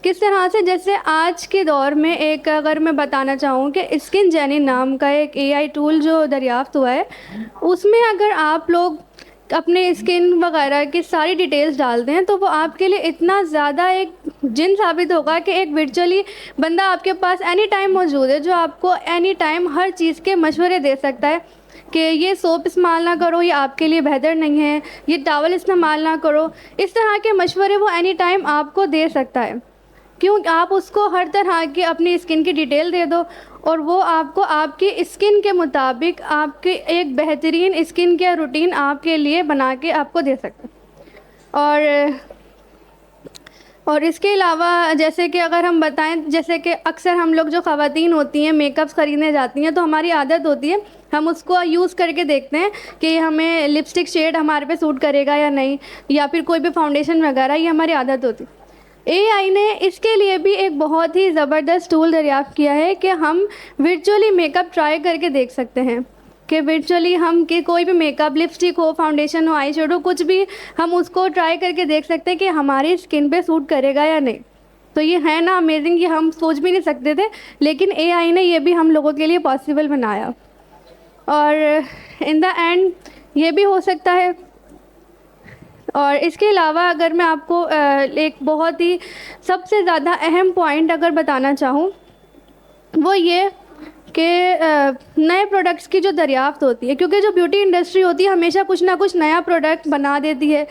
किस तरह से, जैसे आज के दौर में एक अगर मैं बताना चाहूँ कि स्किन जेनी नाम का एक एआई टूल जो दरियाफ्त हुआ है, उसमें अगर आप लोग अपने स्किन वगैरह की सारी डिटेल्स डालते हैं तो वो आपके लिए इतना ज़्यादा एक जिन साबित होगा कि एक वर्चुअली बंदा आपके पास एनी टाइम मौजूद है जो आपको एनी टाइम हर चीज़ के मशवरे दे सकता है कि ये सोप इस्तेमाल ना करो, ये आपके लिए बेहतर नहीं है, ये टॉवल इस्तेमाल ना करो। इस तरह के मशवरे वो एनी टाइम आपको दे सकता है। क्यों? आप उसको हर तरह की अपनी स्किन की डिटेल दे दो और वो आपको आपकी स्किन के मुताबिक आपके एक बेहतरीन स्किन केयर रूटीन आपके लिए बना के आपको दे सकता है। और इसके अलावा जैसे कि अगर हम बताएं, जैसे कि अक्सर हम लोग जो ख़वातीन होती हैं मेकअप्स ख़रीदने जाती हैं तो हमारी आदत होती है हम उसको यूज़ करके देखते हैं कि हमें लिपस्टिक शेड हमारे पे सूट करेगा या नहीं, या फिर कोई भी फाउंडेशन वगैरह, ये हमारी आदत होती है। एआई ने इसके लिए भी एक बहुत ही ज़बरदस्त टूल दरियाफ़्त किया है कि हम वर्चुअली मेकअप ट्राई करके देख सकते हैं कि वर्चुअली हम कि कोई भी मेकअप, लिपस्टिक हो, फाउंडेशन हो, आई शेडो, कुछ भी हम उसको ट्राई करके देख सकते हैं कि हमारी स्किन पे सूट करेगा या नहीं। तो ये है ना अमेजिंग, ये हम सोच भी नहीं सकते थे, लेकिन एआई ने ये भी हम लोगों के लिए पॉसिबल बनाया। और इन द एंड ये भी हो सकता है। और इसके अलावा अगर मैं आपको एक बहुत ही सबसे ज़्यादा अहम पॉइंट अगर बताना चाहूँ वो ये कि नए प्रोडक्ट्स की जो दरियाफ़्त होती है, क्योंकि जो ब्यूटी इंडस्ट्री होती है हमेशा कुछ ना कुछ नया प्रोडक्ट बना देती है,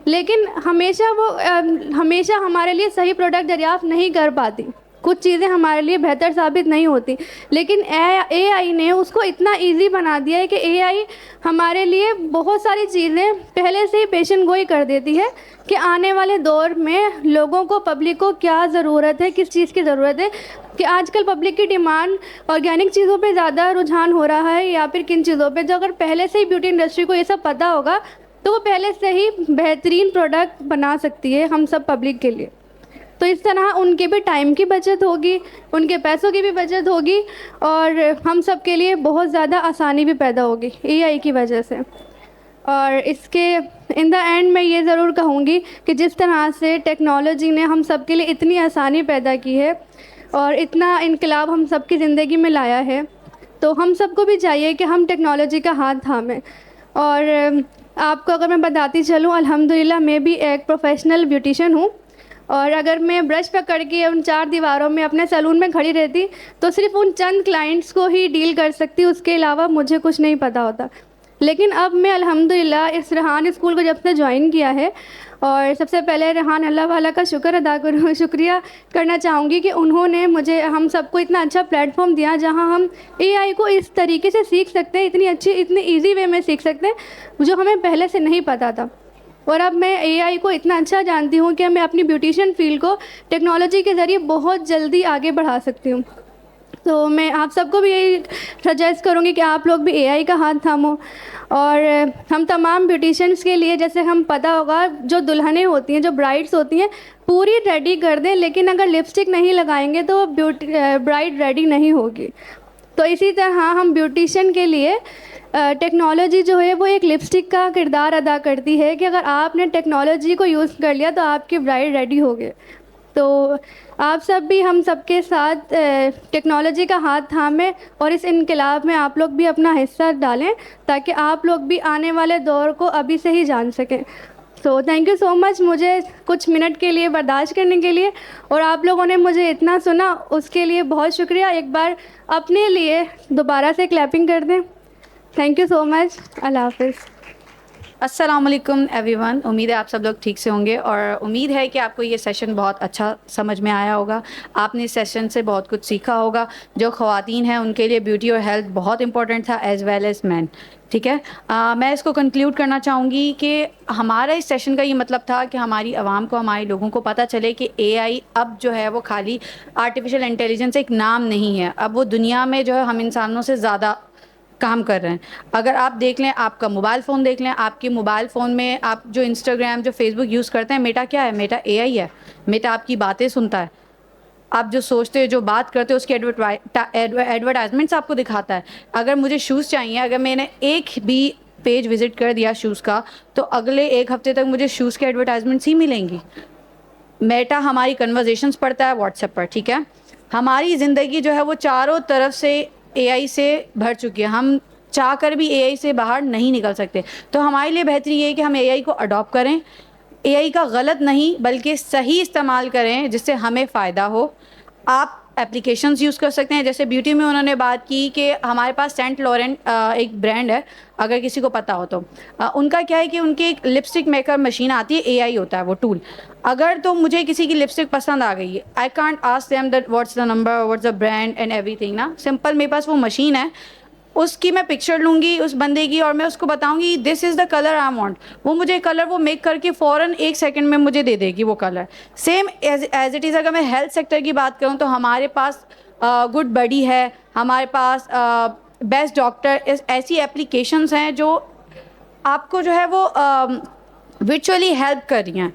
लेकिन हमेशा हमारे लिए सही प्रोडक्ट दरियाफ़्त नहीं कर पाती। कुछ चीज़ें हमारे लिए बेहतर साबित नहीं होती, लेकिन एआई ने उसको इतना इजी बना दिया है कि एआई हमारे लिए बहुत सारी चीज़ें पहले से ही पेशन गोई कर देती है कि आने वाले दौर में लोगों को, पब्लिक को क्या ज़रूरत है, किस चीज़ की ज़रूरत है, कि आजकल पब्लिक की डिमांड ऑर्गेनिक चीज़ों पे ज़्यादा रुझान हो रहा है या फिर किन चीज़ों पे। जो अगर पहले से ही ब्यूटी इंडस्ट्री को ये सब पता होगा तो वो पहले से ही बेहतरीन प्रोडक्ट बना सकती है हम सब पब्लिक के लिए। तो इस तरह उनके भी टाइम की बचत होगी, उनके पैसों की भी बचत होगी और हम सब के लिए बहुत ज़्यादा आसानी भी पैदा होगी एआई की वजह से। और इसके इन द एंड मैं ये ज़रूर कहूँगी कि जिस तरह से टेक्नोलॉजी ने हम सब के लिए इतनी आसानी पैदा की है और इतना इनकलाब हम सब की ज़िंदगी में लाया है, तो हम सबको भी चाहिए कि हम टेक्नोलॉजी का हाथ थामें। और आपको अगर मैं बताती चलूँ, अल्हम्दुलिल्लाह मैं भी एक प्रोफेशनल ब्यूटिशियन हूँ और अगर मैं ब्रश पकड़ के उन 4 दीवारों में अपने सैलून में खड़ी रहती तो सिर्फ उन चंद क्लाइंट्स को ही डील कर सकती, उसके अलावा मुझे कुछ नहीं पता होता। लेकिन अब मैं अल्हम्दुलिल्लाह इस रेहान स्कूल को जब से ज्वाइन किया है, और सबसे पहले रेहान अल्लाह वाला का शुक्रिया करना चाहूँगी कि उन्होंने मुझे, हम सबको इतना अच्छा प्लेटफॉर्म दिया जहाँ हम एआई को इस तरीके से सीख सकते हैं, इतनी ईजी वे में सीख सकते हैं जो हमें पहले से नहीं पता था। और अब मैं एआई को इतना अच्छा जानती हूँ कि मैं अपनी ब्यूटिशियन फील्ड को टेक्नोलॉजी के ज़रिए बहुत जल्दी आगे बढ़ा सकती हूँ। तो मैं आप सबको भी यही सजेस्ट करूँगी कि आप लोग भी एआई का हाथ थामो। और हम तमाम ब्यूटिशियंस के लिए, जैसे हम पता होगा जो दुल्हनें होती हैं, जो ब्राइड्स होती हैं, पूरी रेडी कर दें, लेकिन अगर लिपस्टिक नहीं लगाएंगे तो ब्राइड रेडी नहीं होगी। तो इसी तरह हम ब्यूटिशियन के लिए टेक्नोलॉजी जो है वो एक लिपस्टिक का किरदार अदा करती है कि अगर आपने टेक्नोलॉजी को यूज़ कर लिया तो आपकी ब्राइड रेडी हो गए। तो आप सब भी हम सबके साथ टेक्नोलॉजी का हाथ थामें और इस इनकलाब में आप लोग भी अपना हिस्सा डालें ताकि आप लोग भी आने वाले दौर को अभी से ही जान सकें। सो थैंक यू सो मच मुझे कुछ मिनट के लिए बर्दाश्त करने के लिए, और आप लोगों ने मुझे इतना सुना उसके लिए बहुत शुक्रिया। एक बार अपने लिए दोबारा से क्लैपिंग कर दें। Thank you so much. अल्लाह हाफ़िज़। अस्सलाम वालेकुम एवरीवन। उम्मीद है आप सब लोग ठीक से होंगे और उम्मीद है कि आपको ये सेशन बहुत अच्छा समझ में आया होगा। आपने इस सेशन से बहुत कुछ सीखा होगा। जो ख़वातीन हैं उनके लिए ब्यूटी और हेल्थ बहुत इंपॉर्टेंट था एज़ वेल एज़ मैन। ठीक है, मैं इसको कंक्लूड करना चाहूँगी कि हमारा इस सेशन का ये मतलब था कि हमारी आवाम को, हमारे लोगों को पता चले कि एआई अब जो है वो खाली आर्टिफिशियल इंटेलिजेंस एक नाम नहीं है। अब वो दुनिया में जो है हम इंसानों से ज़्यादा काम कर रहे हैं। अगर आप देख लें, आपका मोबाइल फ़ोन देख लें, आपके मोबाइल फ़ोन में आप जो इंस्टाग्राम, जो फेसबुक यूज़ करते हैं, मेटा क्या है? मेटा एआई है। मेटा आपकी बातें सुनता है, आप जो सोचते हो, जो बात करते हो, उसकी एडवर्टाइजमेंट्स आपको दिखाता है। अगर मुझे शूज़ चाहिए, अगर मैंने एक भी पेज विज़िट कर दिया शूज़ का, तो अगले 1 हफ़्ते तक मुझे शूज़ के एडवर्टाइजमेंट्स ही मिलेंगी। मेटा हमारी कन्वर्जेशंस पढ़ता है व्हाट्सएप पर। ठीक है, हमारी ज़िंदगी जो है वो चारों तरफ से एआई से भर चुकी है। हम चाह कर भी एआई से बाहर नहीं निकल सकते। तो हमारे लिए बेहतरी ये है कि हम एआई को अडॉप्ट करें, एआई का गलत नहीं बल्कि सही इस्तेमाल करें जिससे हमें फ़ायदा हो। आप एप्लीकेशंस यूज़ कर सकते हैं। जैसे ब्यूटी में उन्होंने बात की कि हमारे पास सेंट लॉरेंट एक ब्रांड है, अगर किसी को पता हो तो उनका क्या है कि उनकी एक लिपस्टिक मेकर मशीन आती है, AI होता है वो टूल। अगर तो मुझे किसी की लिपस्टिक पसंद आ गई है, I can't ask them that what's the number, what's the brand and everything ना, सिंपल मेरे पास वो मशीन है, उसकी मैं पिक्चर लूँगी उस बंदे की और मैं उसको बताऊँगी this is the colour I want, वो मुझे कलर वो मेक करके फ़ौरन 1 सेकंड में मुझे दे देगी वो colour. Same as it is अगर मैं हेल्थ सेक्टर की बात करूँ तो हमारे पास गुड बडी है, हमारे पास बेस्ट डॉक्टर, ऐसी एप्लीकेशंस हैं जो आपको जो है वो वर्चुअली हेल्प कर रही हैं।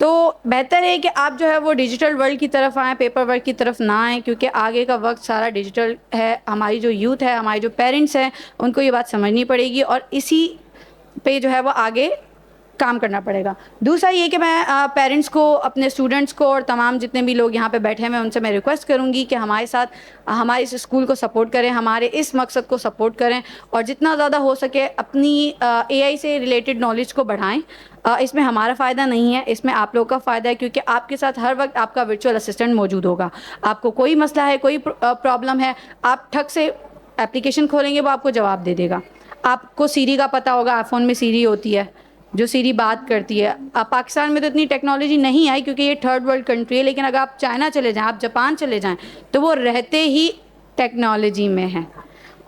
तो बेहतर है कि आप जो है वो डिजिटल वर्ल्ड की तरफ आएँ, पेपर वर्क की तरफ ना आएँ, क्योंकि आगे का वक्त सारा डिजिटल है। हमारी जो यूथ है, हमारे जो पेरेंट्स हैं, उनको ये बात समझनी पड़ेगी और इसी पे जो है वो आगे काम करना पड़ेगा। दूसरा ये कि मैं पेरेंट्स को, अपने स्टूडेंट्स को और तमाम जितने भी लोग यहाँ पे बैठे हैं, मैं उनसे मैं रिक्वेस्ट करूँगी कि हमारे साथ हमारे इस स्कूल को सपोर्ट करें, हमारे इस मकसद को सपोर्ट करें और जितना ज़्यादा हो सके अपनी AI से रिलेटेड नॉलेज को बढ़ाएं। इसमें हमारा फ़ायदा नहीं है, इसमें आप लोग का फ़ायदा है, क्योंकि आपके साथ हर वक्त आपका वर्चुअल असिस्टेंट मौजूद होगा। आपको कोई मसला है, कोई प्रॉब्लम है, आप ठक से एप्लीकेशन खोलेंगे, वो आपको जवाब दे देगा। आपको सीरी का पता होगा, आईफोन में सीरी होती है जो सीरी बात करती है। पाकिस्तान में तो इतनी टेक्नोलॉजी नहीं आई क्योंकि ये थर्ड वर्ल्ड कंट्री है, लेकिन अगर आप चाइना चले जाएं, आप जापान चले जाएं, तो वो रहते ही टेक्नोलॉजी में है।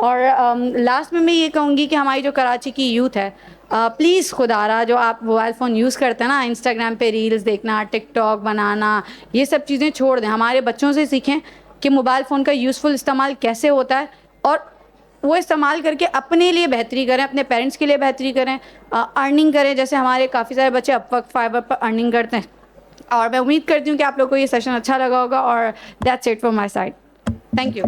और लास्ट में मैं ये कहूँगी कि हमारी जो कराची की यूथ है, प्लीज़ खुदारा जो आप मोबाइल फ़ोन यूज़ करते हैं ना, इंस्टाग्राम पे रील्स देखना, टिकटॉक बनाना, ये सब चीज़ें छोड़ दें। हमारे बच्चों से सीखें कि मोबाइल फ़ोन का यूज़फुल इस्तेमाल कैसे होता है और वो इस्तेमाल करके अपने लिए बेहतरी करें, अपने पेरेंट्स के लिए बेहतरी करें, अर्निंग करें। जैसे हमारे काफ़ी सारे बच्चे अपवर्क, फाइवर पर अर्निंग करते हैं और मैं उम्मीद करती हूँ कि आप लोग को ये सेशन अच्छा लगा होगा। और that's it from my side. Thank you.